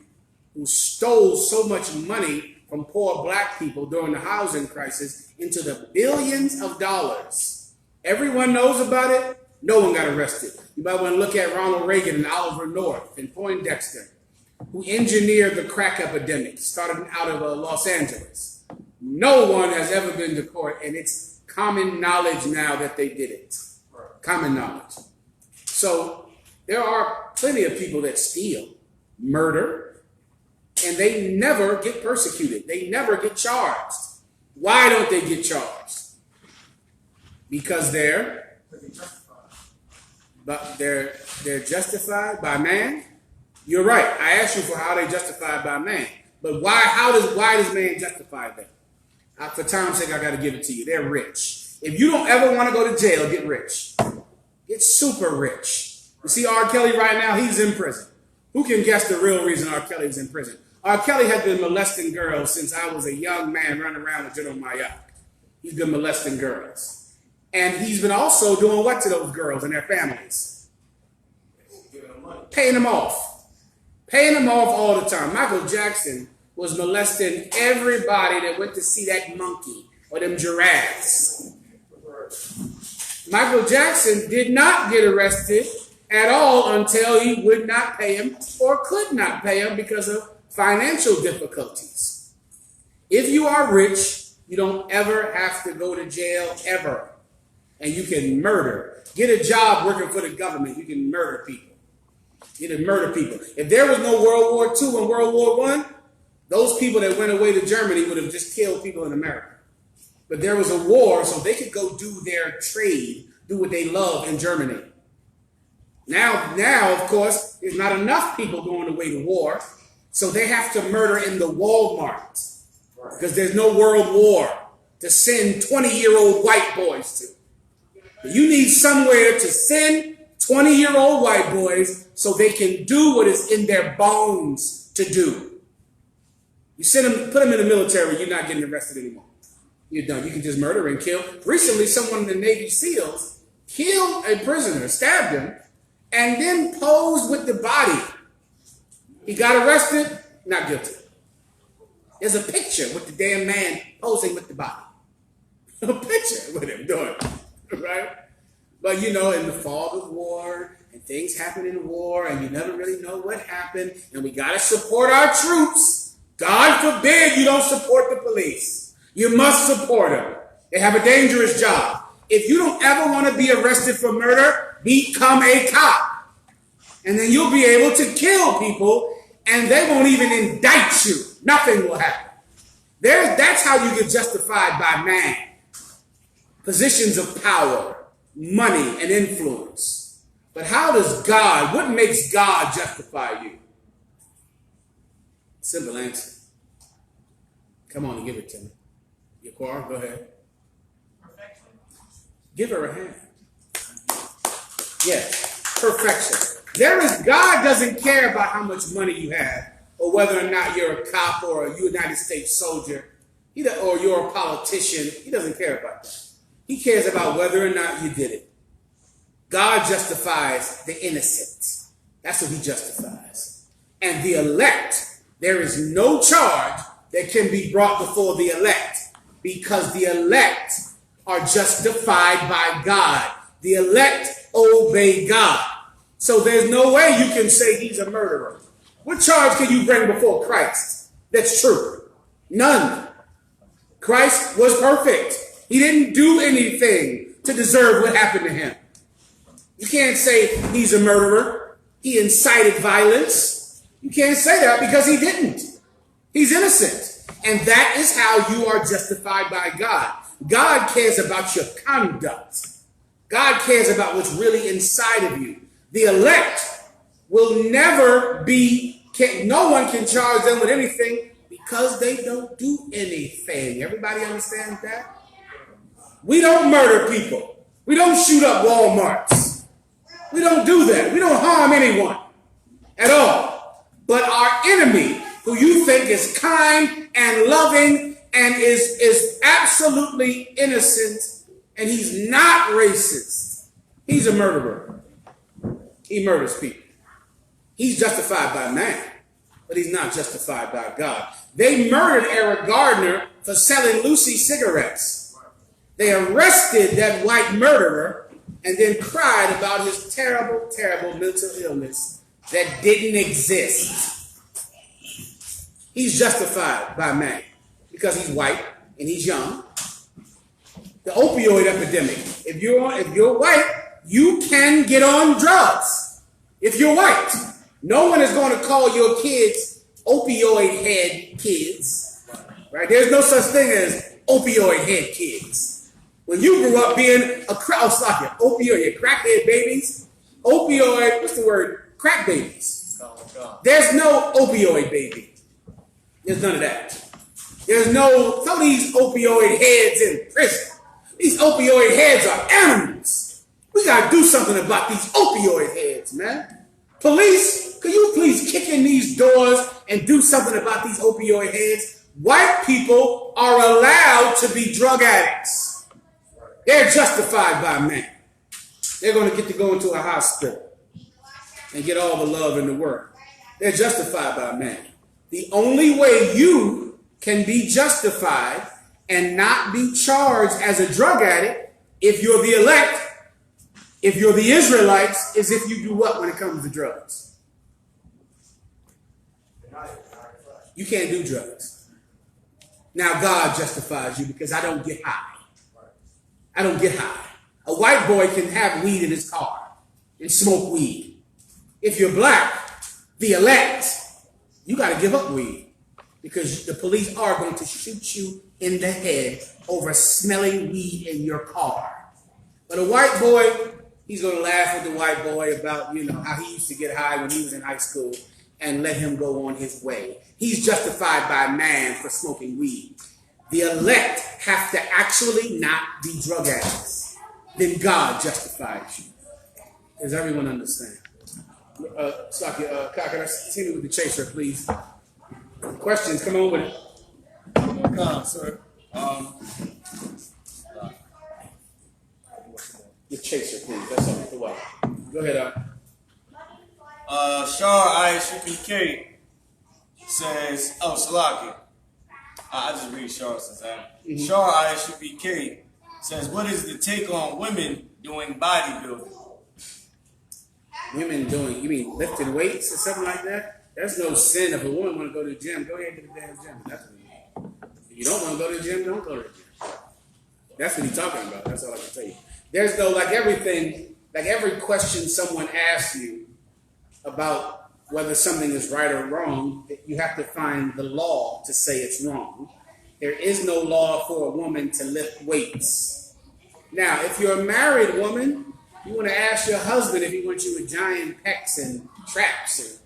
who stole so much money from poor black people during the housing crisis into the billions of dollars. Everyone knows about it. No one got arrested. You might want to look at Ronald Reagan and Oliver North and Poindexter, who engineered the crack epidemic, started out of Los Angeles. No one has ever been to court, and it's common knowledge now that they did it. Common knowledge. So there are plenty of people that steal, murder, and they never get persecuted. They never get charged. Why don't they get charged? Because they're justified by man. You're right. I asked you for how they justified by man. But why does man justify them? For time's sake, I got to give it to you. They're rich. If you don't ever want to go to jail, get rich. Get super rich. You see R. Kelly right now, he's in prison. Who can guess the real reason R. Kelly's in prison? R. Kelly has been molesting girls since I was a young man running around with General Mahayaman. He's been molesting girls. And he's been also doing what to those girls and their families? Paying them off. Paying them off all the time. Michael Jackson was molesting everybody that went to see that monkey or them giraffes. Michael Jackson did not get arrested at all until he would not pay him or could not pay him because of financial difficulties. If you are rich, you don't ever have to go to jail ever. And you can murder. Get a job working for the government. You can murder people. You can murder people. If there was no World War II and World War I, those people that went away to Germany would have just killed people in America. But there was a war, so they could go do their trade, do what they love in Germany. Now, of course, there's not enough people going away to war, so they have to murder in the Walmart because there's no world war to send 20-year-old white boys to. But you need somewhere to send 20-year-old white boys so they can do what is in their bones to do. You send them, put them in the military, you're not getting arrested anymore. You're done. You can just murder and kill. Recently, someone in the Navy SEALs killed a prisoner, stabbed him, and then posed with the body. He got arrested, not guilty. There's a picture with the damn man posing with the body. A picture with him doing it, right? But in the fog of war, and things happen in war, and you never really know what happened, and we got to support our troops. God forbid you don't support the police. You must support them. They have a dangerous job. If you don't ever want to be arrested for murder, become a cop. And then you'll be able to kill people and they won't even indict you. Nothing will happen. That's how you get justified by man. Positions of power, money, and influence. But how does God, what makes God justify you? Simple answer. Come on and give it to me. Yaquar, go ahead. Perfection. Give her a hand. Yes, perfection. God doesn't care about how much money you have or whether or not you're a cop or a United States soldier or you're a politician. He doesn't care about that. He cares about whether or not you did it. God justifies the innocent. That's what he justifies. And the elect, there is no charge that can be brought before the elect because the elect are justified by God. The elect obey God. So there's no way you can say he's a murderer. What charge can you bring before Christ? That's true. None. Christ was perfect. He didn't do anything to deserve what happened to him. You can't say he's a murderer. He incited violence. You can't say that because he didn't. He's innocent. And that is how you are justified by God. God cares about your conduct. God cares about what's really inside of you. The elect will never be, no one can charge them with anything because they don't do anything. Everybody understand that? We don't murder people. We don't shoot up Walmarts. We don't do that. We don't harm anyone at all. But our enemy, who you think is kind and loving and is absolutely innocent, and he's not racist, he's a murderer. He murders people. He's justified by man, but he's not justified by God. They murdered Eric Gardner for selling Lucy cigarettes. They arrested that white murderer and then cried about his terrible, terrible mental illness that didn't exist. He's justified by man because he's white and he's young. The opioid epidemic. If you're white, you can get on drugs. If you're white, no one is going to call your kids opioid head kids. Right? There's no such thing as opioid head kids. When you grew up being opioid, crackhead babies, what's the word? Crack babies. There's no opioid baby. There's none of that. There's no, some of these opioid heads in prison. These opioid heads are animals. We got to do something about these opioid heads, man. Police, could you please kick in these doors and do something about these opioid heads? White people are allowed to be drug addicts. They're justified by man. They're going to get to go into a hospital and get all the love in the world. They're justified by man. The only way you can be justified and not be charged as a drug addict if you're the elect, if you're the Israelites, is if you do what when it comes to drugs? You can't do drugs. Now God justifies you because I don't get high. I don't get high. A white boy can have weed in his car and smoke weed. If you're black, the elect, you got to give up weed because the police are going to shoot you in the head over smelling weed in your car. But a white boy, he's going to laugh with the white boy about, how he used to get high when he was in high school and let him go on his way. He's justified by man for smoking weed. The elect have to actually not be drug addicts. Then God justifies you. Does everyone understand? Can I continue with the chaser, please? Questions? Come on with it. Come, sir. The chaser, please. That's all. The what? Go ahead, Shar ISUPK says, Salaki. I just read Shar since Shar ISUPK says, what is the take on women doing bodybuilding? Women doing, you mean lifting weights or something like that? There's no sin if a woman want to go to the gym. Go ahead and get the damn gym. That's what you mean. If you don't want to go to the gym, don't go to the gym. That's what he's talking about. That's all I can tell you. There's no, like every question someone asks you, about whether something is right or wrong, you have to find the law to say it's wrong. There is no law for a woman to lift weights. Now, if you're a married woman, you want to ask your husband if he wants you with giant pecs and traps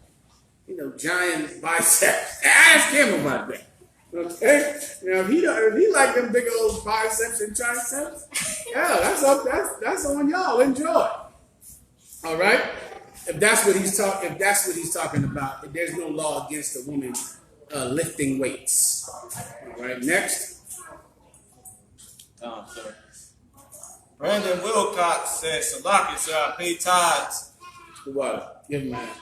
and, giant biceps. Ask him about that. Okay? Now, if he like them big old biceps and triceps, yeah, that's on y'all. Enjoy. All right? If that's what he's talking about, there's no law against a woman lifting weights. All right, next. Sir. Brandon Wilcox says, Salaki, sir, I pay tithes. What? Give him a hand.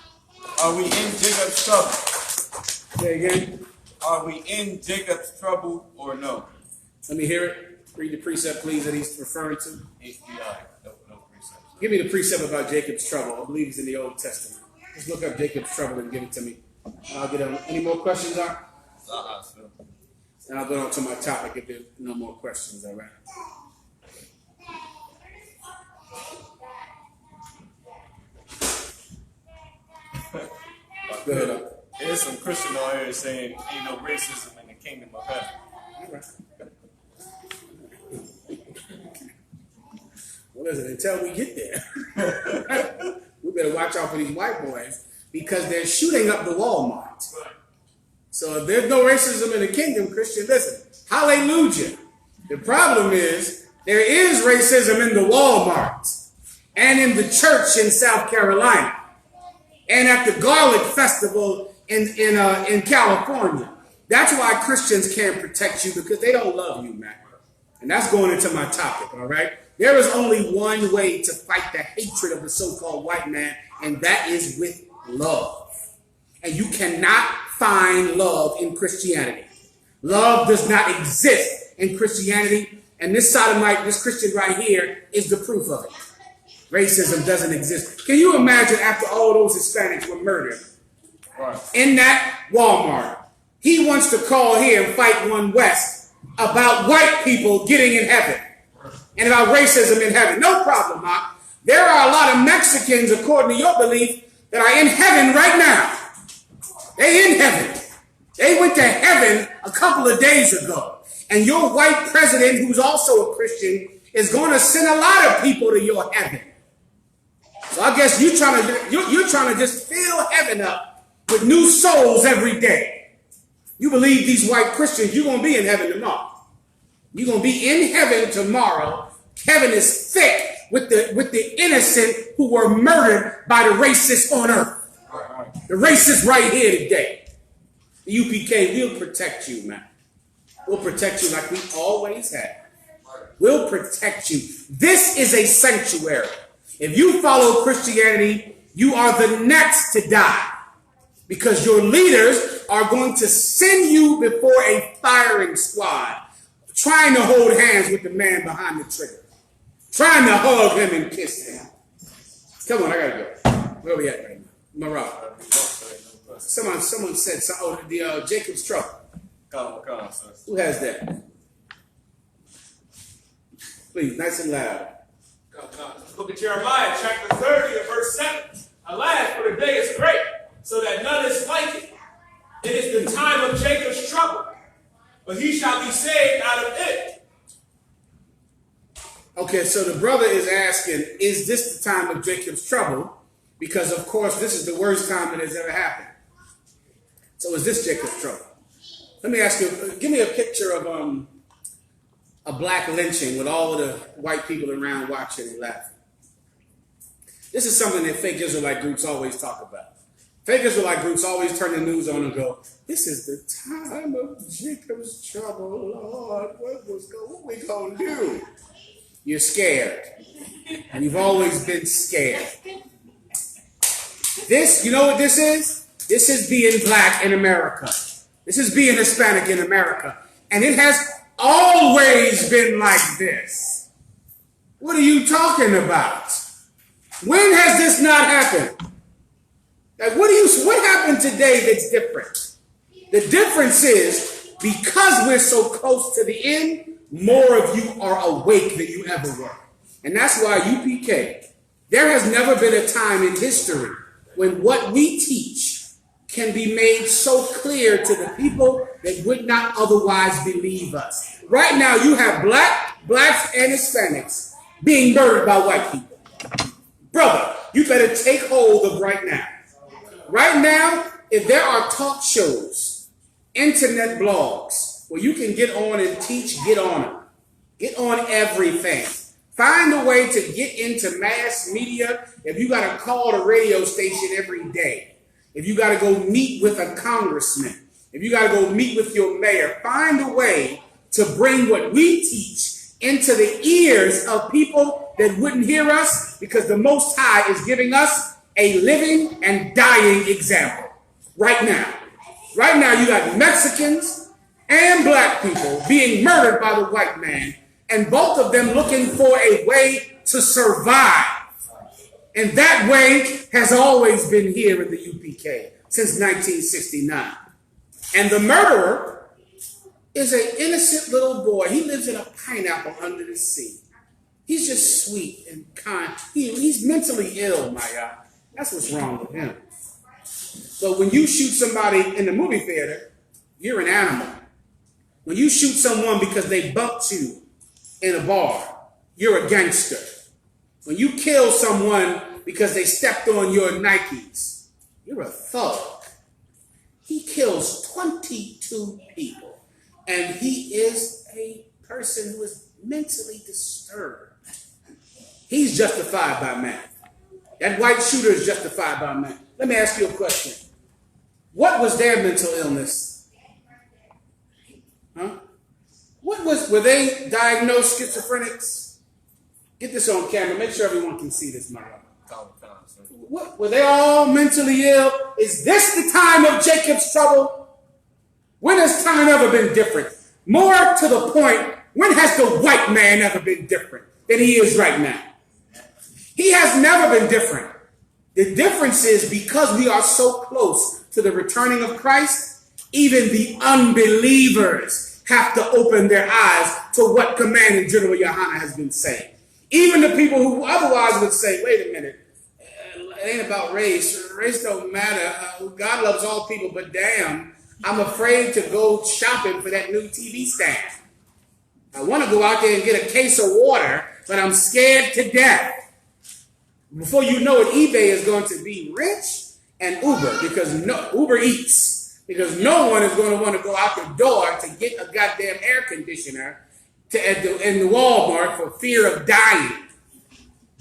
Are we in Jacob's trouble? Say again. Are we in Jacob's trouble or no? Let me hear it. Read the precept, please, that he's referring to. HBI. No precept. Give me the precept about Jacob's trouble. I believe it's in the Old Testament. Just look up Jacob's trouble and give it to me. I'll get on. Any more questions, Art? Sir. And I'll go on to my topic if there's no more questions, all right? Go ahead. There's some Christian out here saying ain't no racism in the kingdom of heaven. All right. Well, listen, until we get there, we better watch out for these white boys because they're shooting up the Walmart. So if there's no racism in the kingdom, Christian, listen, hallelujah. The problem is there is racism in the Walmart and in the church in South Carolina and at the garlic festival in California. That's why Christians can't protect you, because they don't love you, man. And that's going into my topic, all right? There is only one way to fight the hatred of the so-called white man, and that is with love. And you cannot find love in Christianity. Love does not exist in Christianity, and this sodomite, this Christian right here, is the proof of it. Racism doesn't exist. Can you imagine after all those Hispanics were murdered in that Walmart, he wants to call here and fight One West about white people getting in heaven and about racism in heaven? No problem, Mark. There are a lot of Mexicans, according to your belief, that are in heaven right now. They in heaven. They went to heaven a couple of days ago. And your white president, who's also a Christian, is going to send a lot of people to your heaven. So I guess you're trying to just fill heaven up with new souls every day. You believe these white Christians, you're going to be in heaven tomorrow. You're going to be in heaven tomorrow. Heaven is thick with the innocent who were murdered by the racists on earth. The racists right here today. The UPK will protect you, man. We'll protect you like we always have. We'll protect you. This is a sanctuary. If you follow Christianity, you are the next to die, because your leaders are going to send you before a firing squad, trying to hold hands with the man behind the trigger, trying to hug him and kiss him. Come on, I gotta go. Where are we at right now? Morocco. Someone said the Jacob's trouble. Come on, sir. Who has that? Please, nice and loud. Look at Jeremiah chapter 30 and verse 7. Alas, for the day is great, so that none is like it. It is the time of Jacob's trouble, but he shall be saved out of it. Okay, so the brother is asking, is this the time of Jacob's trouble? Because, of course, this is the worst time that has ever happened. So is this Jacob's trouble? Let me ask you, give me a picture of a black lynching with all of the white people around watching and laughing. This is something that fake Israelite groups always talk about. Fake Israelite groups always turn the news on and go, this is the time of Jacob's trouble, Lord. What we gonna do? You're scared. And you've always been scared. This, you know what this is? This is being black in America. This is being Hispanic in America. And it has always been like this. What are you talking about? When has this not happened? Like, what happened today that's different? The difference is, because we're so close to the end, more of you are awake than you ever were. And that's why UPK, there has never been a time in history when what we teach can be made so clear to the people that would not otherwise believe us. Right now, you have blacks and Hispanics being murdered by white people. Brother, you better take hold of right now. Right now, if there are talk shows, internet blogs, where you can get on and teach, get on them. Get on everything. Find a way to get into mass media. If you got to call the radio station every day, if you got to go meet with a congressman, if you got to go meet with your mayor, find a way to bring what we teach into the ears of people that wouldn't hear us, because the Most High is giving us a living and dying example right now. Right now, you got Mexicans and black people being murdered by the white man, and both of them looking for a way to survive. And that way has always been here in the UPK since 1969. And the murderer is an innocent little boy. He lives in a pineapple under the sea. He's just sweet and kind. He's mentally ill, Maya. That's what's wrong with him. But when you shoot somebody in the movie theater, you're an animal. When you shoot someone because they bumped you in a bar, you're a gangster. When you kill someone because they stepped on your Nikes, you're a thug. He kills 22 people, and he is a person who is mentally disturbed. He's justified by man. That white shooter is justified by man. Let me ask you a question. What was their mental illness? Huh? Were they diagnosed schizophrenics? Get this on camera. Make sure everyone can see this, Mara. What, were they all mentally ill? Is this the time of Jacob's trouble? When has time ever been different? More to the point, when has the white man ever been different than he is right now? He has never been different. The difference is because we are so close to the returning of Christ, even the unbelievers have to open their eyes to what Commanding General Yohana has been saying. Even the people who otherwise would say, wait a minute, it ain't about race. Race don't matter. God loves all people, but damn, I'm afraid to go shopping for that new TV stand. I want to go out there and get a case of water, but I'm scared to death. Before you know it, eBay is going to be rich, and Uber, because Uber Eats, because no one is going to want to go out the door to get a goddamn air conditioner in the Walmart for fear of dying.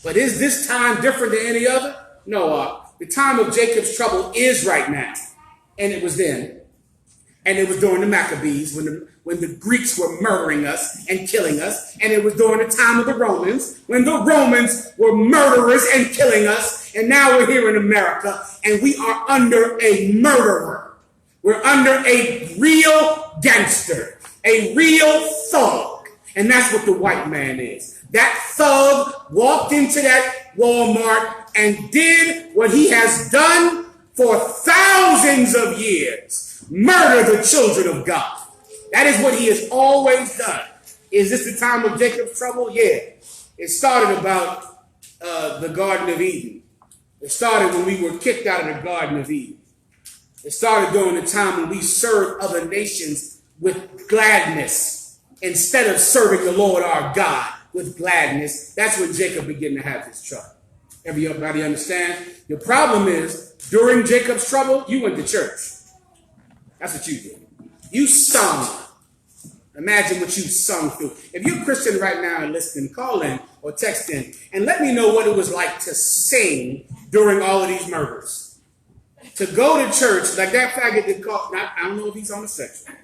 But is this time different than any other? No, the time of Jacob's trouble is right now. And it was then. And it was during the Maccabees when the Greeks were murdering us and killing us. And it was during the time of the Romans when the Romans were murderers and killing us. And now we're here in America and we are under a murderer. We're under a real gangster, a real thug. And that's what the white man is. That thug walked into that Walmart and did what he has done for thousands of years. Murder the children of God. That is what he has always done. Is this the time of Jacob's trouble? Yeah. It started about the Garden of Eden. It started when we were kicked out of the Garden of Eden. It started during the time when we served other nations with gladness instead of serving the Lord our God with gladness. That's when Jacob began to have his trouble. Everybody understand? The problem is, during Jacob's trouble, you went to church. That's what you did. You sung. Imagine what you sung through. If you're a Christian right now and listening, call in or text in and let me know what it was like to sing during all of these murders. To go to church, like that faggot that called, I don't know if he's homosexual.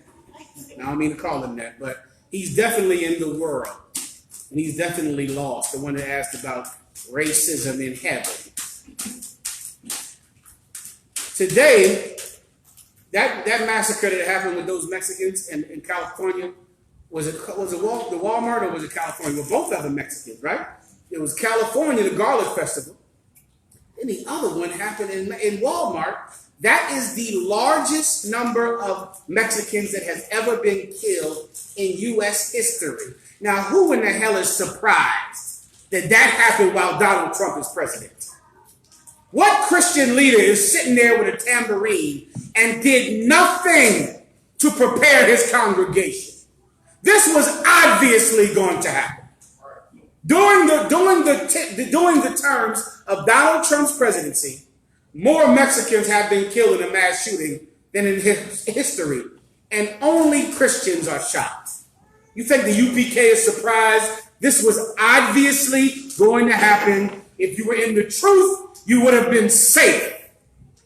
I don't mean to call him that, but he's definitely in the world. And he's definitely lost. The one that asked about racism in heaven. Today, that massacre that happened with those Mexicans in California, was it the Walmart or was it California? Well, both of them Mexicans, right? It was California, the Garlic Festival. And the other one happened in Walmart. That is the largest number of Mexicans that has ever been killed in U.S. history. Now, who in the hell is surprised that happened while Donald Trump is president? What Christian leader is sitting there with a tambourine and did nothing to prepare his congregation? This was obviously going to happen. During the terms of Donald Trump's presidency, more Mexicans have been killed in a mass shooting than in history, and only Christians are shot. You think the UPK is surprised? This was obviously going to happen. If you were in the truth, you would have been safe.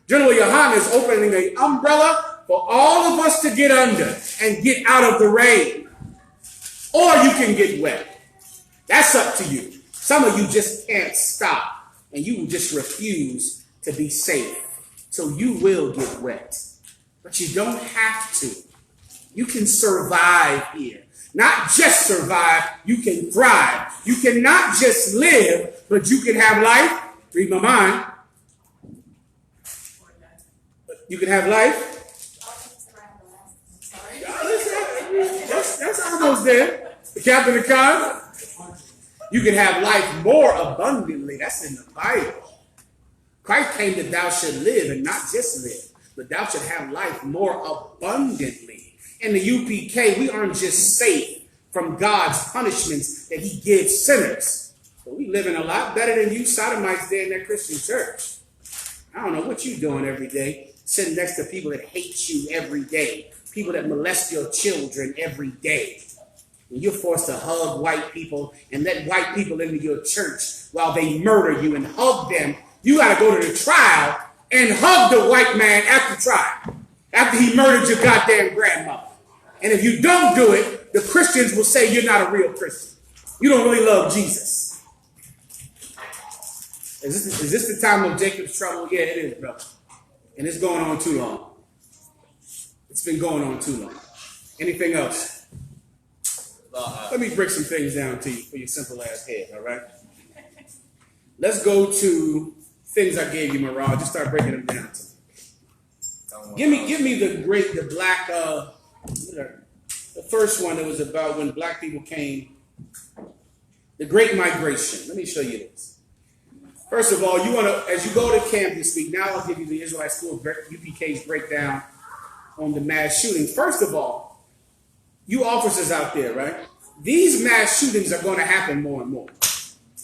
General Yohana is opening an umbrella for all of us to get under and get out of the rain. Or you can get wet. That's up to you. Some of you just can't stop, and you just refuse to be safe. So you will get wet. But you don't have to. You can survive here. Not just survive, you can thrive. You can not just live, but you can have life. Read my mind. You can have life. That's almost there. The captain of the car. You can have life more abundantly. That's in the Bible. Christ came that thou should live, and not just live, but thou should have life more abundantly. In the UPK, we aren't just safe from God's punishments that he gives sinners, but we living a lot better than you sodomites there in that Christian church. I don't know what you're doing every day, sitting next to people that hate you every day, people that molest your children every day. And you're forced to hug white people and let white people into your church while they murder you and hug them. You got to go to the trial and hug the white man after trial, after he murdered your goddamn grandmother. And if you don't do it, the Christians will say you're not a real Christian. You don't really love Jesus. Is this the time of Jacob's trouble? Yeah, it is, brother. And it's going on too long. It's been going on too long. Anything else? Let me break some things down to you for your simple ass head, all right? Let's go to things I gave you, Marah. Just start breaking them down to me. Give me the black, the first one that was about when black people came, the Great Migration. Let me show you this. First of all, you want to, as you go to camp this week, now I'll give you the Israelite School UPK's breakdown on the mass shootings. First of all, you officers out there, right? These mass shootings are going to happen more and more.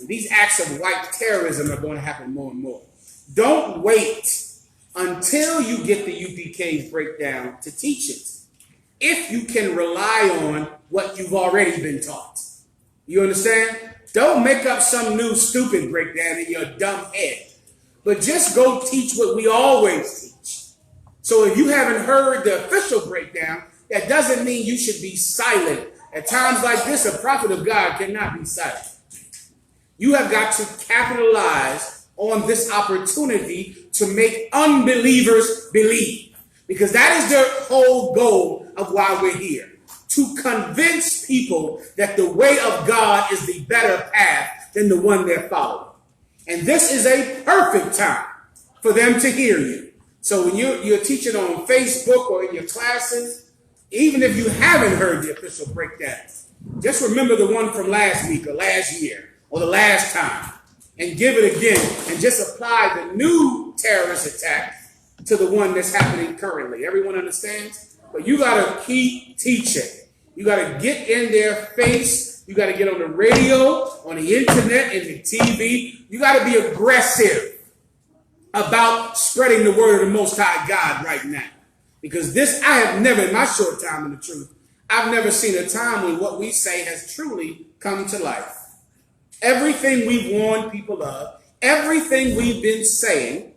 And these acts of white terrorism are going to happen more and more. Don't wait until you get the UPK's breakdown to teach it, if you can rely on what you've already been taught. You understand? Don't make up some new stupid breakdown in your dumb head, but just go teach what we always teach. So if you haven't heard the official breakdown, that doesn't mean you should be silent. At times like this, a prophet of God cannot be silent. You have got to capitalize on this opportunity to make unbelievers believe, because that is the whole goal of why we're here, to convince people that the way of God is the better path than the one they're following. And this is a perfect time for them to hear you. So when you're teaching on Facebook or in your classes, even if you haven't heard the official breakdown, just remember the one from last week or last year or the last time and give it again, and just apply the new terrorist attack to the one that's happening currently. Everyone understands? But you got to keep teaching. You got to get in their face. You got to get on the radio, on the internet, and the TV. You got to be aggressive about spreading the word of the Most High God right now. Because this, I have never, in my short time in the truth, I've never seen a time when what we say has truly come to life. Everything we've warned people of, everything we've been saying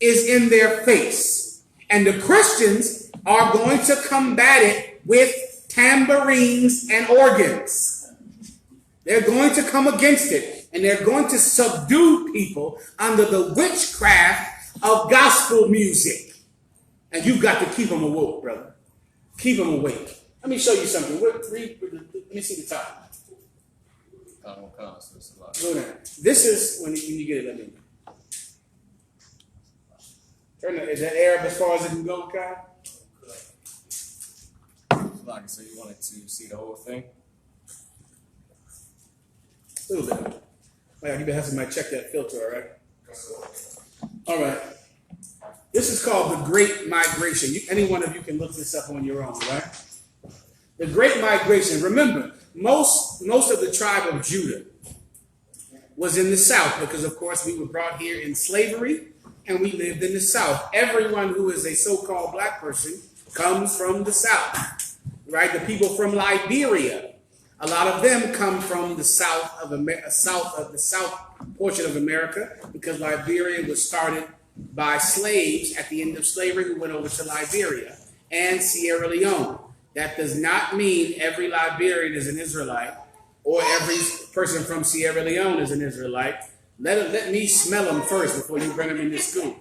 is in their face. And the Christians are going to combat it with tambourines and organs. They're going to come against it, and they're going to subdue people under the witchcraft of gospel music. And you've got to keep them awoke, brother. Keep them awake. Let me show you something. Let me see the top. Go down. This is when you get it. Let me know. Is that Arab as far as it can go, Kyle? So you wanted to see the whole thing? A little bit. Well, you better have somebody check that filter, all right? All right. This is called the Great Migration. Any one of you can look this up on your own, right? The Great Migration. Remember, most of the tribe of Judah was in the south because, of course, we were brought here in slavery and we lived in the south. Everyone who is a so-called black person comes from the south, right? The people from Liberia, a lot of them come from the south portion of America because Liberia was started by slaves at the end of slavery who went over to Liberia and Sierra Leone. That does not mean every Liberian is an Israelite or every person from Sierra Leone is an Israelite. Let me smell them first before you bring them into school.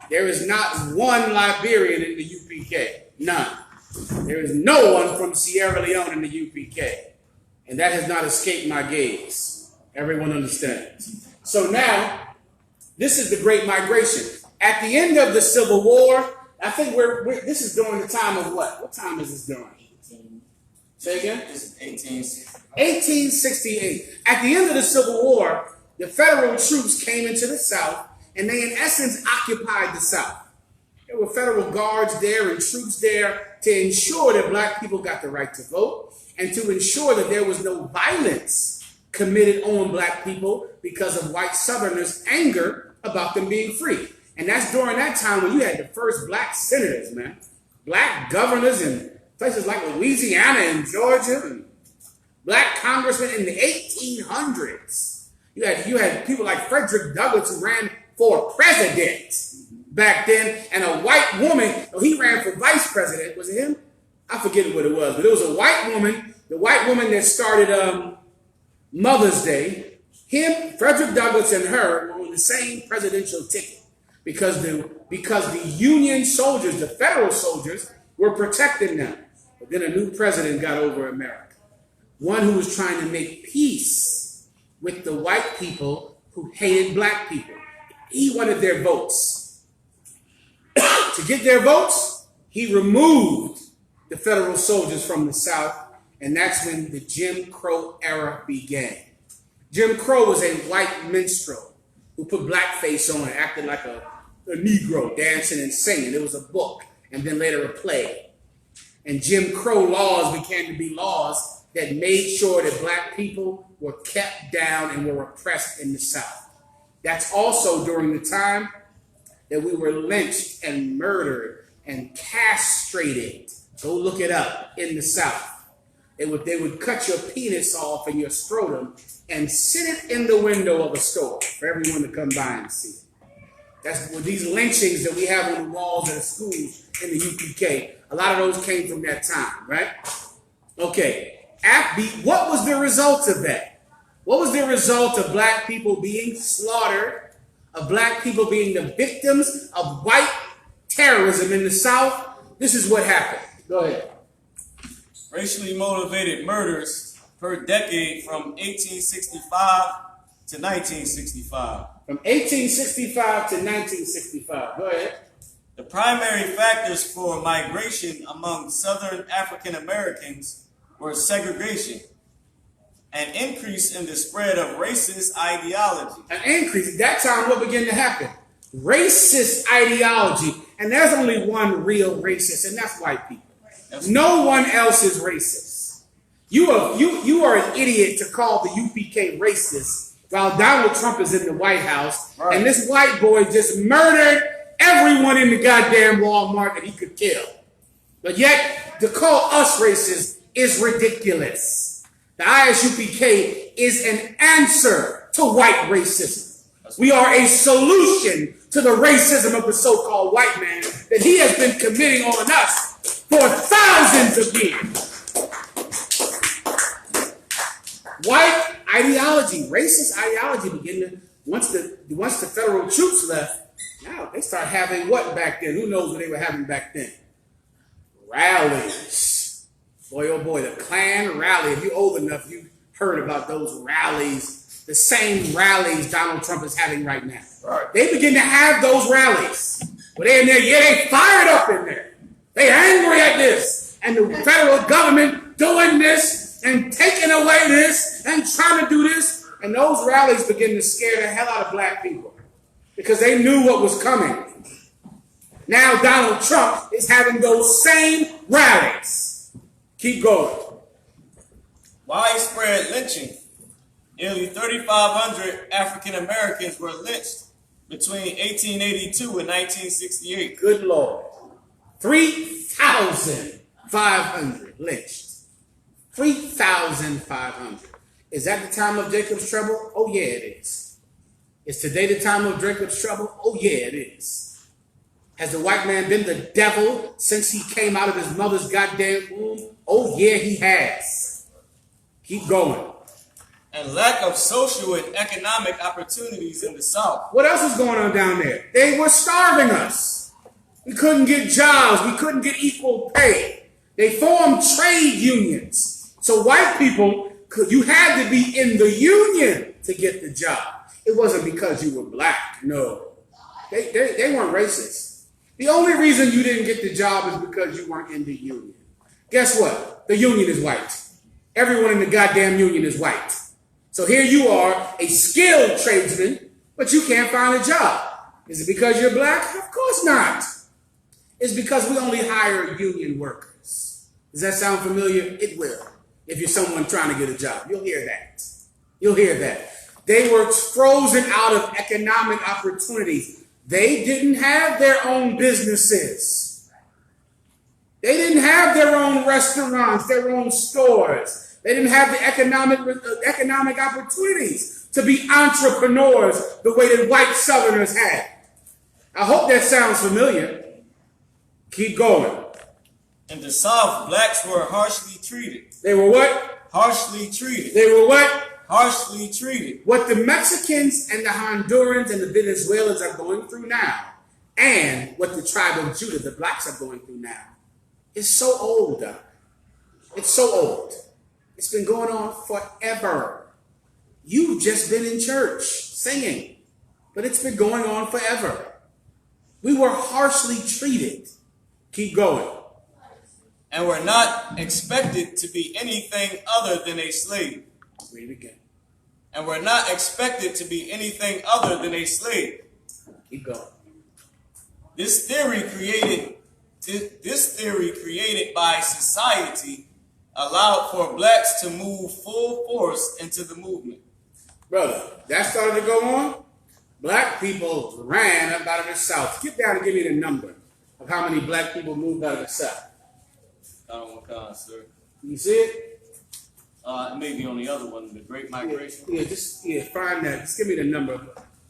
There is not one Liberian in the UPK. None. There is no one from Sierra Leone in the UPK. And that has not escaped my gaze. Everyone understands. So now, this is the Great Migration. At the end of the Civil War, I think this is during the time of what? What time is this during? Say again? This is 1868. 1868. At the end of the Civil War, the federal troops came into the South, and they, in essence, occupied the South. There were federal guards there and troops there to ensure that black people got the right to vote and to ensure that there was no violence committed on black people because of white Southerners' anger about them being free. And that's during that time when you had the first black senators, man. Black governors in places like Louisiana and Georgia, and black congressmen in the 1800s. You had people like Frederick Douglass who ran for president back then, and a white woman, he ran for vice president. Was it him? I forget what it was, but it was a white woman, the white woman that started Mother's Day. Him, Frederick Douglass, and her were on the same presidential ticket because the Union soldiers, the federal soldiers, were protecting them. But then a new president got over America, one who was trying to make peace with the white people who hated black people. He wanted their votes. To get their votes, he removed the federal soldiers from the South, and that's when the Jim Crow era began. Jim Crow was a white minstrel who put blackface on and acted like a Negro, dancing and singing. It was a book, and then later a play. And Jim Crow laws began to be laws that made sure that black people were kept down and were oppressed in the South. That's also during the time that we were lynched and murdered and castrated. Go look it up, in the South. They would cut your penis off and your scrotum and sit it in the window of a store for everyone to come by and see. That's with these lynchings that we have on the walls of the schools in the UPK. A lot of those came from that time, right? Okay. What was the result of that? What was the result of black people being slaughtered, of black people being the victims of white terrorism in the South? This is what happened. Go ahead. Racially motivated murders per decade from 1865 to 1965. From 1865 to 1965. Go ahead. The primary factors for migration among Southern African Americans were segregation, an increase in the spread of racist ideology. An increase. At that time, what began to happen? Racist ideology. And there's only one real racist, and that's white people. No one else is racist. You are an idiot to call the UPK racist while Donald Trump is in the White House, right, and this white boy just murdered everyone in the goddamn Walmart that he could kill. But yet, to call us racist is ridiculous. The ISUPK is an answer to white racism. We are a solution to the racism of the so-called white man that he has been committing on us for thousands of years. White ideology, racist ideology began to, once the federal troops left, now they start having what back then? Who knows what they were having back then? Rallies. Boy, oh boy, the Klan rally. If you're old enough, you heard about those rallies, the same rallies Donald Trump is having right now. Right. They begin to have those rallies. But they in there, yeah, they fired up in there. They angry at this. And the federal government doing this and taking away this and trying to do this. And those rallies begin to scare the hell out of black people. because they knew what was coming. Now Donald Trump is having those same rallies. Keep going. Widespread lynching. Nearly 3,500 African Americans were lynched between 1882 and 1968. Good Lord. 3,500 lynched. 3,500. Is that the time of Jacob's trouble? Oh, yeah, it is. Is today the time of Jacob's trouble? Oh, yeah, it is. Has the white man been the devil since he came out of his mother's goddamn womb? Oh, yeah, he has. Keep going. And lack of social and economic opportunities in the South. What else was going on down there? They were starving us. We couldn't get jobs. We couldn't get equal pay. They formed trade unions. So white people, you had to be in the union to get the job. It wasn't because you were black. No. They weren't racist. The only reason you didn't get the job is because you weren't in the union. Guess what? The union is white. Everyone in the goddamn union is white. So here you are, a skilled tradesman, but you can't find a job. Is it because you're black? Of course not. It's because we only hire union workers. Does that sound familiar? It will. If you're someone trying to get a job, you'll hear that. You'll hear that. They were frozen out of economic opportunities. They didn't have their own businesses. They didn't have their own restaurants, their own stores. They didn't have the economic opportunities to be entrepreneurs the way that white Southerners had. I hope that sounds familiar. Keep going. In the South, blacks were harshly treated. They were what? Harshly treated. They were what? Harshly treated. What the Mexicans and the Hondurans and the Venezuelans are going through now, and what the tribe of Judah, the blacks, are going through now, is so old, Doc. It's so old. It's been going on forever. You've just been in church singing, but it's been going on forever. We were harshly treated. Keep going. And were not expected to be anything other than a slave. Read it again. And were not expected to be anything other than a slave. Keep going. This theory created by society allowed for blacks to move full force into the movement. Brother, that started to go on. Black people ran up out of the South. Skip down and give me the number of how many black people moved out of the South. I don't want to, sir. You see it? Maybe on the other one, the Great Migration. Yeah, find that. Just give me the number.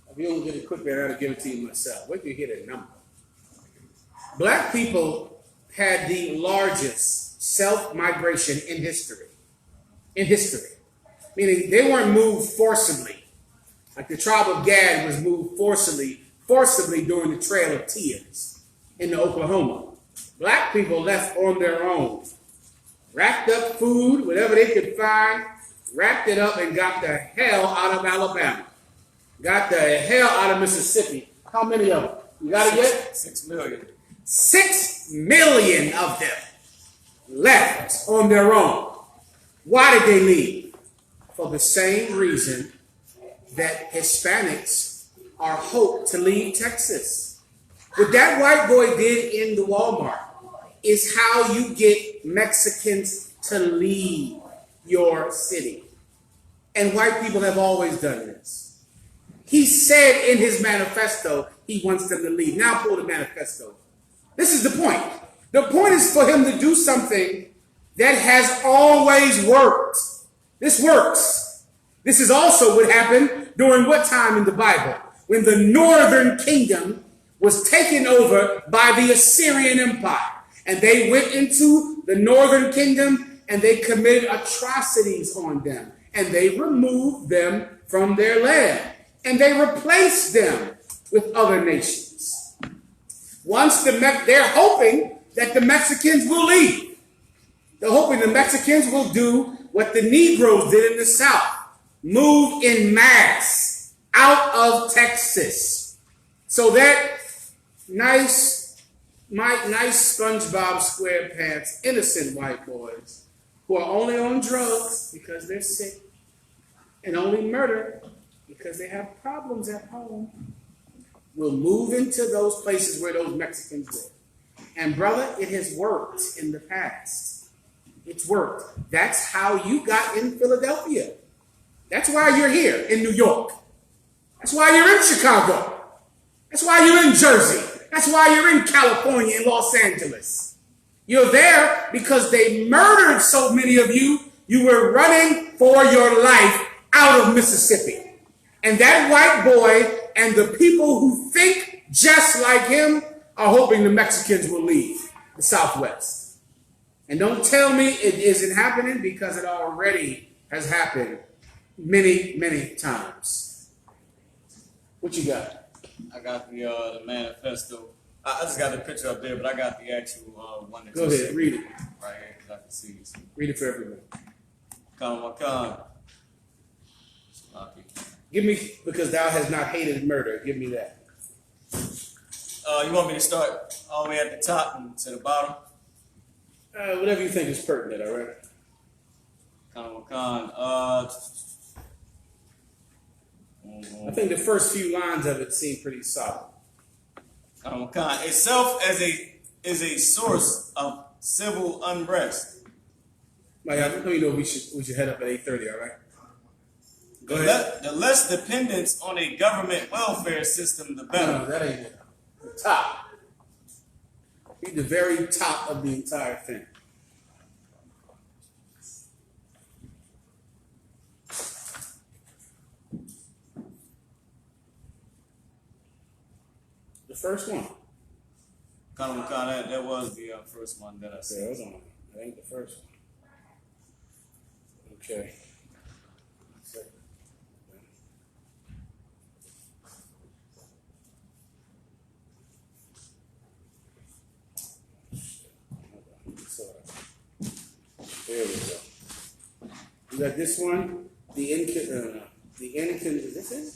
If you don't get it quickly, I gotta give it to you myself. Wait till you hear the number. Black people had the largest self-migration in history. In history. Meaning they weren't moved forcibly. Like the tribe of Gad was moved forcibly during the Trail of Tears in Oklahoma. Black people left on their own. Wrapped up food, whatever they could find, wrapped it up and got the hell out of Alabama. Got the hell out of Mississippi. How many of them? You got it yet? 6 million. 6 million of them left on their own. Why did they leave? For the same reason that Hispanics are hoped to leave Texas. What that white boy did in the Walmart is how you get Mexicans to leave your city. And white people have always done this. He said in his manifesto he wants them to leave. Now pull the manifesto. This is the point. The point is for him to do something that has always worked. This works. This is also what happened during what time in the Bible? When the northern kingdom was taken over by the Assyrian Empire. And they went into the northern kingdom and they committed atrocities on them. And they removed them from their land. And they replaced them with other nations. They're hoping that the Mexicans will leave. They're hoping the Mexicans will do what the Negroes did in the South. Move in mass out of Texas. So that nice SpongeBob SquarePants, innocent white boys who are only on drugs because they're sick and only murder because they have problems at home will move into those places where those Mexicans live. And brother, it has worked in the past. It's worked. That's how you got in Philadelphia. That's why you're here in New York. That's why you're in Chicago. That's why you're in Jersey. That's why you're in California and Los Angeles. You're there because they murdered so many of you. You were running for your life out of Mississippi. And that white boy and the people who think just like him are hoping the Mexicans will leave the Southwest. And don't tell me it isn't happening, because it already has happened many, many times. What you got? I got the manifesto. I just got the picture up there, but I got the actual one that Go you ahead, said read it. right here, because I can see it. Read it for everyone. Mahayaman. Give me, because thou hast not hated murder. Give me that. You want me to start all the way at the top and to the bottom? Whatever you think is pertinent, all right? I think the first few lines of it seem pretty solid. Itself is a source of civil unrest. Mike, I know you know we should head up at 8:30, all right? Go ahead. The less dependence on a government welfare system, the better. No, that ain't it. The top. Be the very top of the entire thing. The first one. That was the first one that I Okay, said. hold on. That ain't the first one. Okay. There we go. You got this one. Is this it?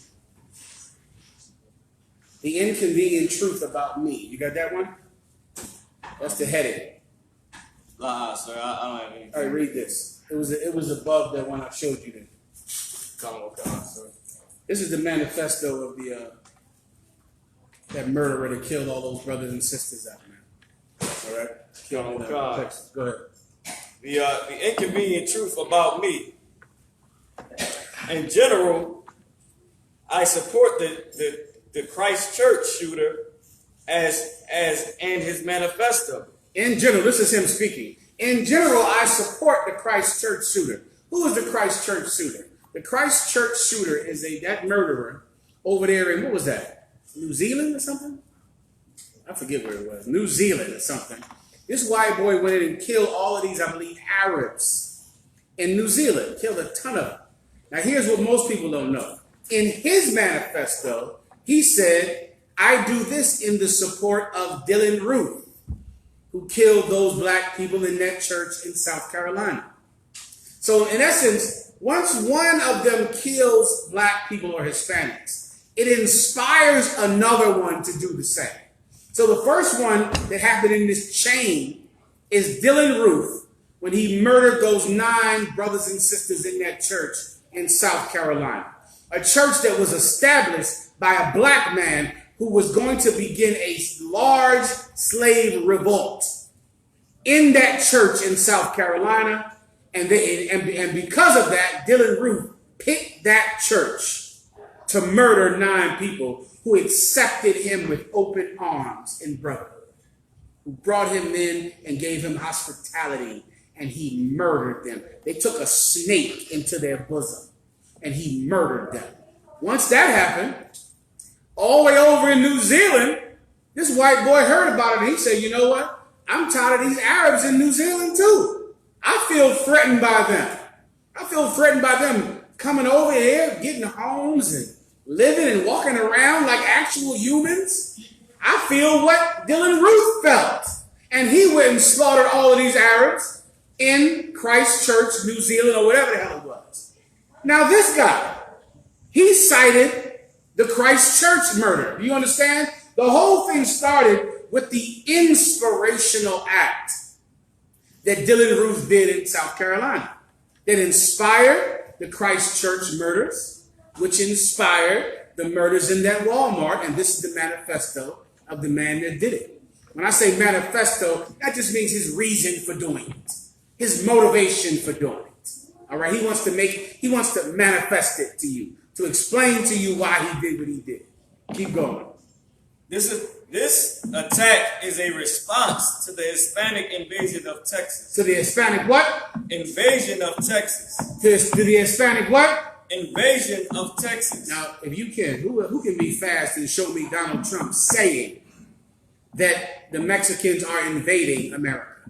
The inconvenient truth about me. You got that one? That's the heading. Sir, I don't have anything. All right, read this. It was above the one I showed you. Then. This is the manifesto of the that murderer that killed all those brothers and sisters out, man. All right. Go ahead. The inconvenient truth about me. In general, I support the Christchurch shooter as and his manifesto. In general, this is him speaking. In general, I support the Christchurch shooter. Who is the Christchurch shooter? The Christchurch shooter is that murderer over there in, what was that? New Zealand or something? I forget where it was. New Zealand or something. This white boy went in and killed all of these, I believe, Arabs in New Zealand. Killed a ton of them. Now, here's what most people don't know. In his manifesto, he said, I do this in the support of Dylan Ruth, who killed those black people in that church in South Carolina. So, in essence, once one of them kills black people or Hispanics, it inspires another one to do the same. So the first one that happened in this chain is Dylan Ruth, when he murdered those 9 brothers and sisters in that church in South Carolina. A church that was established by a black man who was going to begin a large slave revolt in that church in South Carolina. And because of that, Dylan Ruth picked that church to murder 9 people who accepted him with open arms and brotherhood, who brought him in and gave him hospitality, and he murdered them. They took a snake into their bosom, and he murdered them. Once that happened, all the way over in New Zealand, this white boy heard about it, and he said, you know what? I'm tired of these Arabs in New Zealand too. I feel threatened by them. I feel threatened by them coming over here, getting homes and living and walking around like actual humans. I feel what Dylan Ruth felt. And he went and slaughtered all of these Arabs in Christchurch, New Zealand, or whatever the hell it was. Now this guy, he cited the Christchurch murder. Do you understand? The whole thing started with the inspirational act that Dylan Ruth did in South Carolina that inspired the Christchurch murders, which inspired the murders in that Walmart, and this is the manifesto of the man that did it. When I say manifesto, that just means his reason for doing it, his motivation for doing it. All right, he wants to manifest it to you, to explain to you why he did what he did. Keep going. This attack is a response to the Hispanic invasion of Texas. To the Hispanic what? Invasion of Texas. To the Hispanic what? Invasion of Texas. Now, if you can, who can be fast and show me Donald Trump saying that the Mexicans are invading America?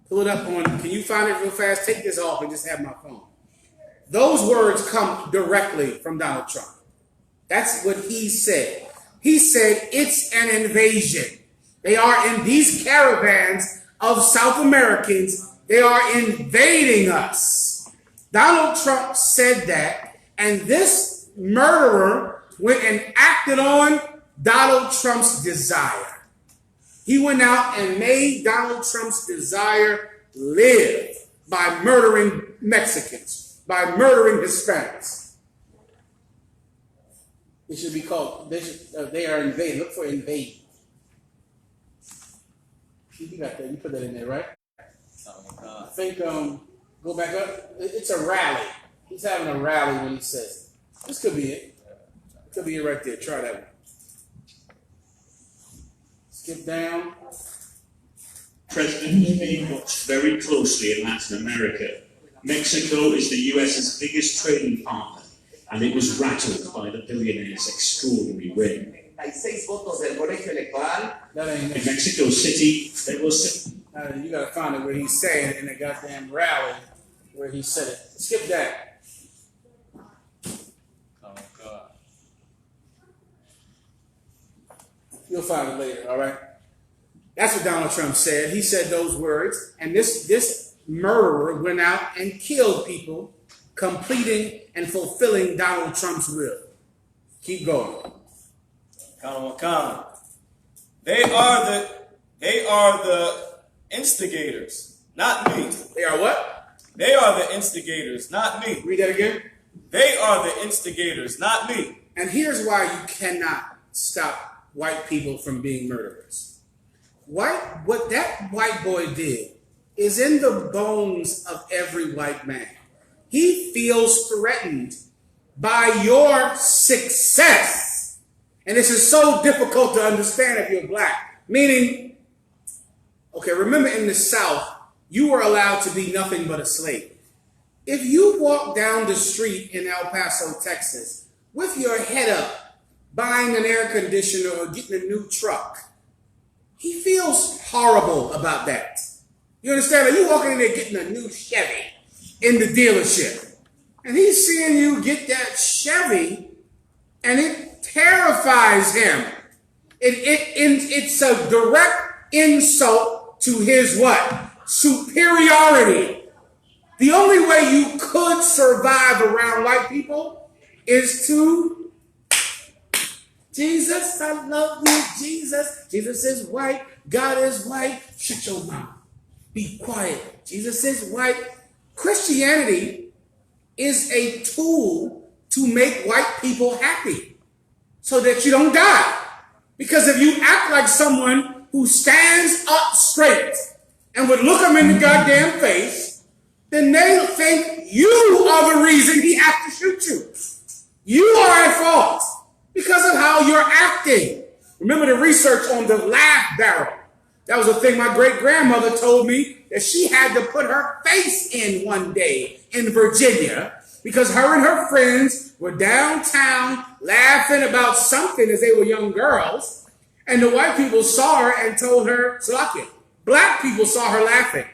Pull it up on, can you find it real fast? Take this off and just have my phone. Those words come directly from Donald Trump. That's what he said. He said it's an invasion. They are in these caravans of South Americans. They are invading us. Donald Trump said that, and this murderer went and acted on Donald Trump's desire. He went out and made Donald Trump's desire live by murdering Mexicans, by murdering Hispanics. It should be called, they are invading. Look for invade. You got that, you put that in there, right? I think, go back up. It's a rally. He's having a rally when he says it. This could be it. It could be it right there. Try that one. Skip down. President is being watched very closely in Latin America. Mexico is the US's biggest trading partner, and it was rattled by the billionaire's extraordinary win. In Mexico City, there was... You gotta find it where he's saying it in the goddamn rally where he said it. Skip that. Oh, God. You'll find it later, all right? That's what Donald Trump said. He said those words, and this murderer went out and killed people, completing and fulfilling Donald Trump's will. Keep going. Come. They are the instigators, not me. They are what? They are the instigators, not me. Read that again. They are the instigators, not me. And here's why you cannot stop white people from being murderers. What that white boy did is in the bones of every white man. He feels threatened by your success. And this is so difficult to understand if you're black. Meaning, okay, remember in the South, you were allowed to be nothing but a slave. If you walk down the street in El Paso, Texas, with your head up, buying an air conditioner or getting a new truck, he feels horrible about that. You understand? Like you walking in there getting a new Chevy in the dealership, and he's seeing you get that Chevy, and it terrifies him. It's a direct insult to his what? Superiority. The only way you could survive around white people is to Jesus, I love you, Jesus. Jesus is white. God is white. Shut your mouth. Be quiet. Jesus is white. Christianity is a tool to make white people happy so that you don't die. Because if you act like someone who stands up straight and would look them in the goddamn face, then they think you are the reason he has to shoot you. You are at fault because of how you're acting. Remember the research on the laugh barrel. That was a thing my great-grandmother told me that she had to put her face in one day in Virginia because her and her friends were downtown laughing about something as they were young girls, and the white people saw her and told her, Salakia. Black people saw her laughing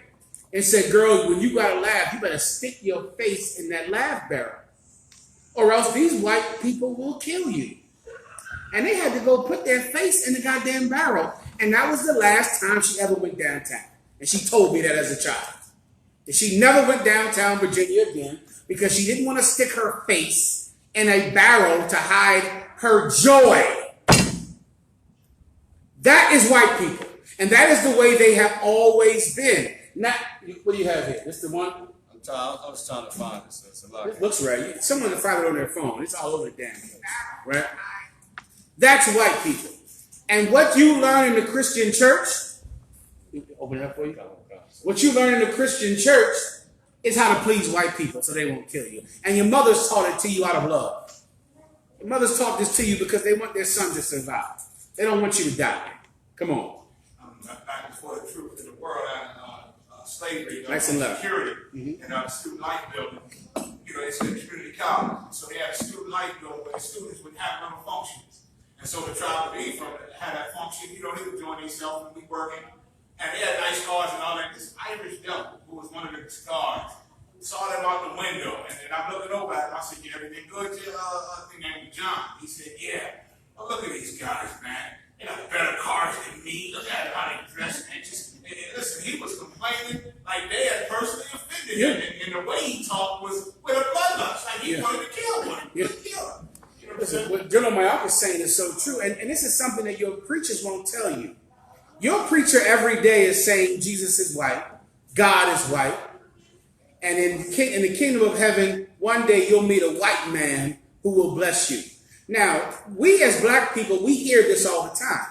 and said, girl, when you gotta laugh, you better stick your face in that laugh barrel, or else these white people will kill you. And they had to go put their face in the goddamn barrel. And that was the last time she ever went downtown. And she told me that as a child. That she never went downtown Virginia again because she didn't want to stick her face in a barrel to hide her joy. That is white people. And that is the way they have always been. Now, what do you have here? This the one? I'm I was trying to find it, so it's a lot. It looks right. Someone to find it on their phone. It's all over the damn place, right? That's white people. And what you learn in the Christian church, open it up for you. What you learn in the Christian church is how to please white people so they won't kill you. And your mother's taught it to you out of love. Your mother's taught this to you because they want their son to survive. They don't want you to die. Come on. Back before the truth in the world, slavery, Nice and loud. security, and student life building. You know, it's a community college, so they had a student life building where the students would have little functions. And so the tribe of Ephraim had that function. You know, he was doing himself and we working. And they had nice cars and all that. This Irish devil, who was one of the guards, saw them out the window. And then I'm looking over at him. I said, yeah, everything good? I think named John. He said, yeah. Well, look at these guys, man. They got better cars than me. Look at how they dress. And listen, he was complaining like they had personally offended him. And the way he talked was with a bloodlust. Like he wanted to kill one. Yeah. Kill him. You know what I'm Listen, saying? what General Mayak is saying is so true. And this is something that your preachers won't tell you. Your preacher every day is saying Jesus is white, God is white, and in the kingdom of heaven, one day you'll meet a white man who will bless you. Now, we as black people, we hear this all the time.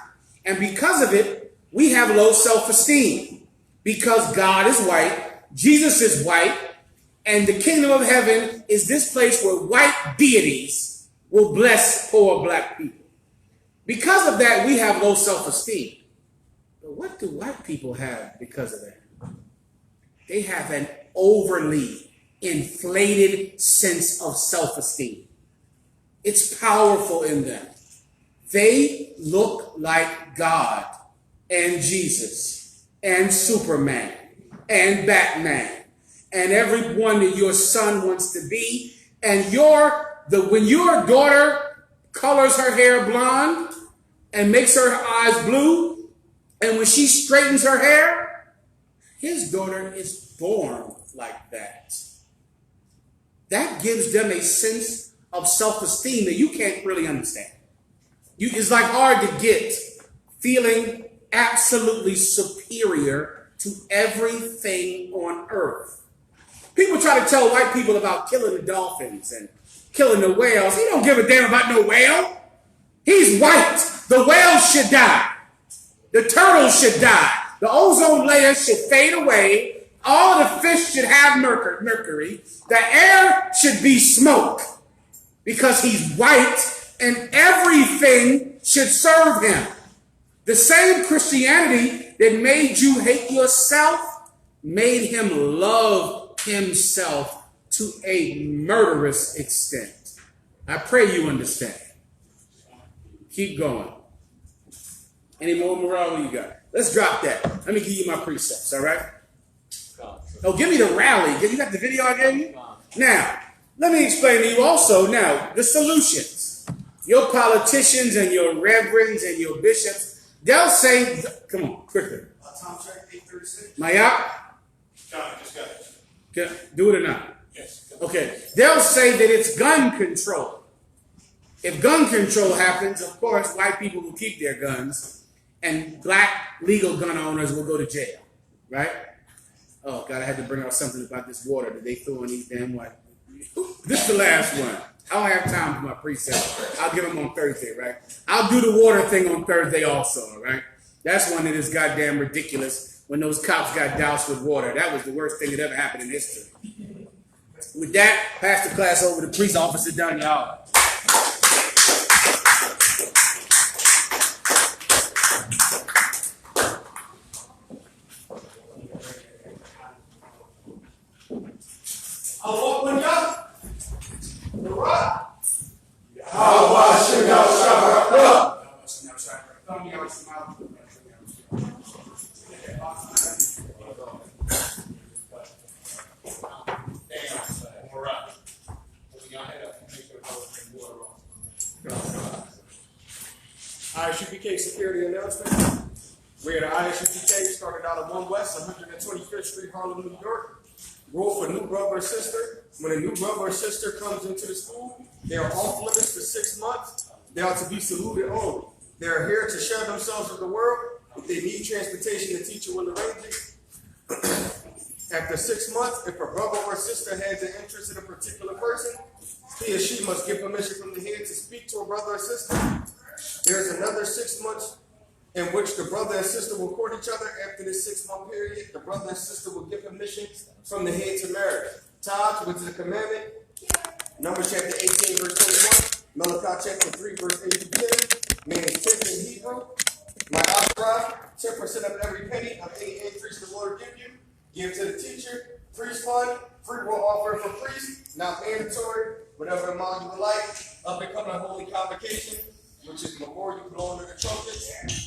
And because of it, we have low self-esteem. Because God is white, Jesus is white, and the kingdom of heaven is this place where white deities will bless poor black people. Because of that, we have low self-esteem. But what do white people have because of that? They have an overly inflated sense of self-esteem. It's powerful in them. They look like God and Jesus and Superman and Batman and everyone that your son wants to be. And when your daughter colors her hair blonde and makes her eyes blue, and when she straightens her hair, his daughter is born like that. That gives them a sense of self-esteem that you can't really understand. It's like hard to get, feeling absolutely superior to everything on earth. People try to tell white people about killing the dolphins and killing the whales. He don't give a damn about no whale. He's white. The whales should die. The turtles should die. The ozone layer should fade away. All the fish should have mercury. The air should be smoke because he's white and everything should serve him. The same Christianity that made you hate yourself made him love himself to a murderous extent. I pray you understand. Keep going. Any more morale? What you got? Let's drop that. Let me give you my precepts, all right? Oh, give me the rally. You got the video I gave you? Now, let me explain to you also now the solutions. Your politicians and your reverends and your bishops, they'll say, come on, quicker. Tom check 836. Mayak? John, I just got it. Do it or not? Yes. Okay. They'll say that it's gun control. If gun control happens, of course, white people will keep their guns and black legal gun owners will go to jail, right? Oh, God, I had to bring out something about this water that they threw in these damn white. This is the last one. I don't have time for my precepts. I'll give them on Thursday, right? I'll do the water thing on Thursday also, all right? That's one that is goddamn ridiculous when those cops got doused with water. That was the worst thing that ever happened in history. With that, pass the class over to Police Officer Dunn, y'all. ISUPK security announcement. We at ISUPK started out at 1 West, 125th Street, Harlem, New York. Rule for new brother or sister. When a new brother or sister comes into the school, they are off limits for 6 months. They are to be saluted only. They are here to share themselves with the world. If they need transportation, the teacher will arrange it. After 6 months, if a brother or sister has an interest in a particular person, he or she must get permission from the head to speak to a brother or sister. There's another 6 months in which the brother and sister will court each other. After this 6 month period, the brother and sister will get permission from the head to marry. Tithe, which is a commandment. Numbers chapter 18, verse 21. Malachi chapter 3, verse 8 to 10. Means 10 in Hebrew. My Ashraf, 10% of every penny of any increase the Lord give you. Give to the teacher. Priest fund, free will offering for priests, not mandatory. Whatever amount you would like. Up and coming holy convocation, which is before you blow under the trumpet.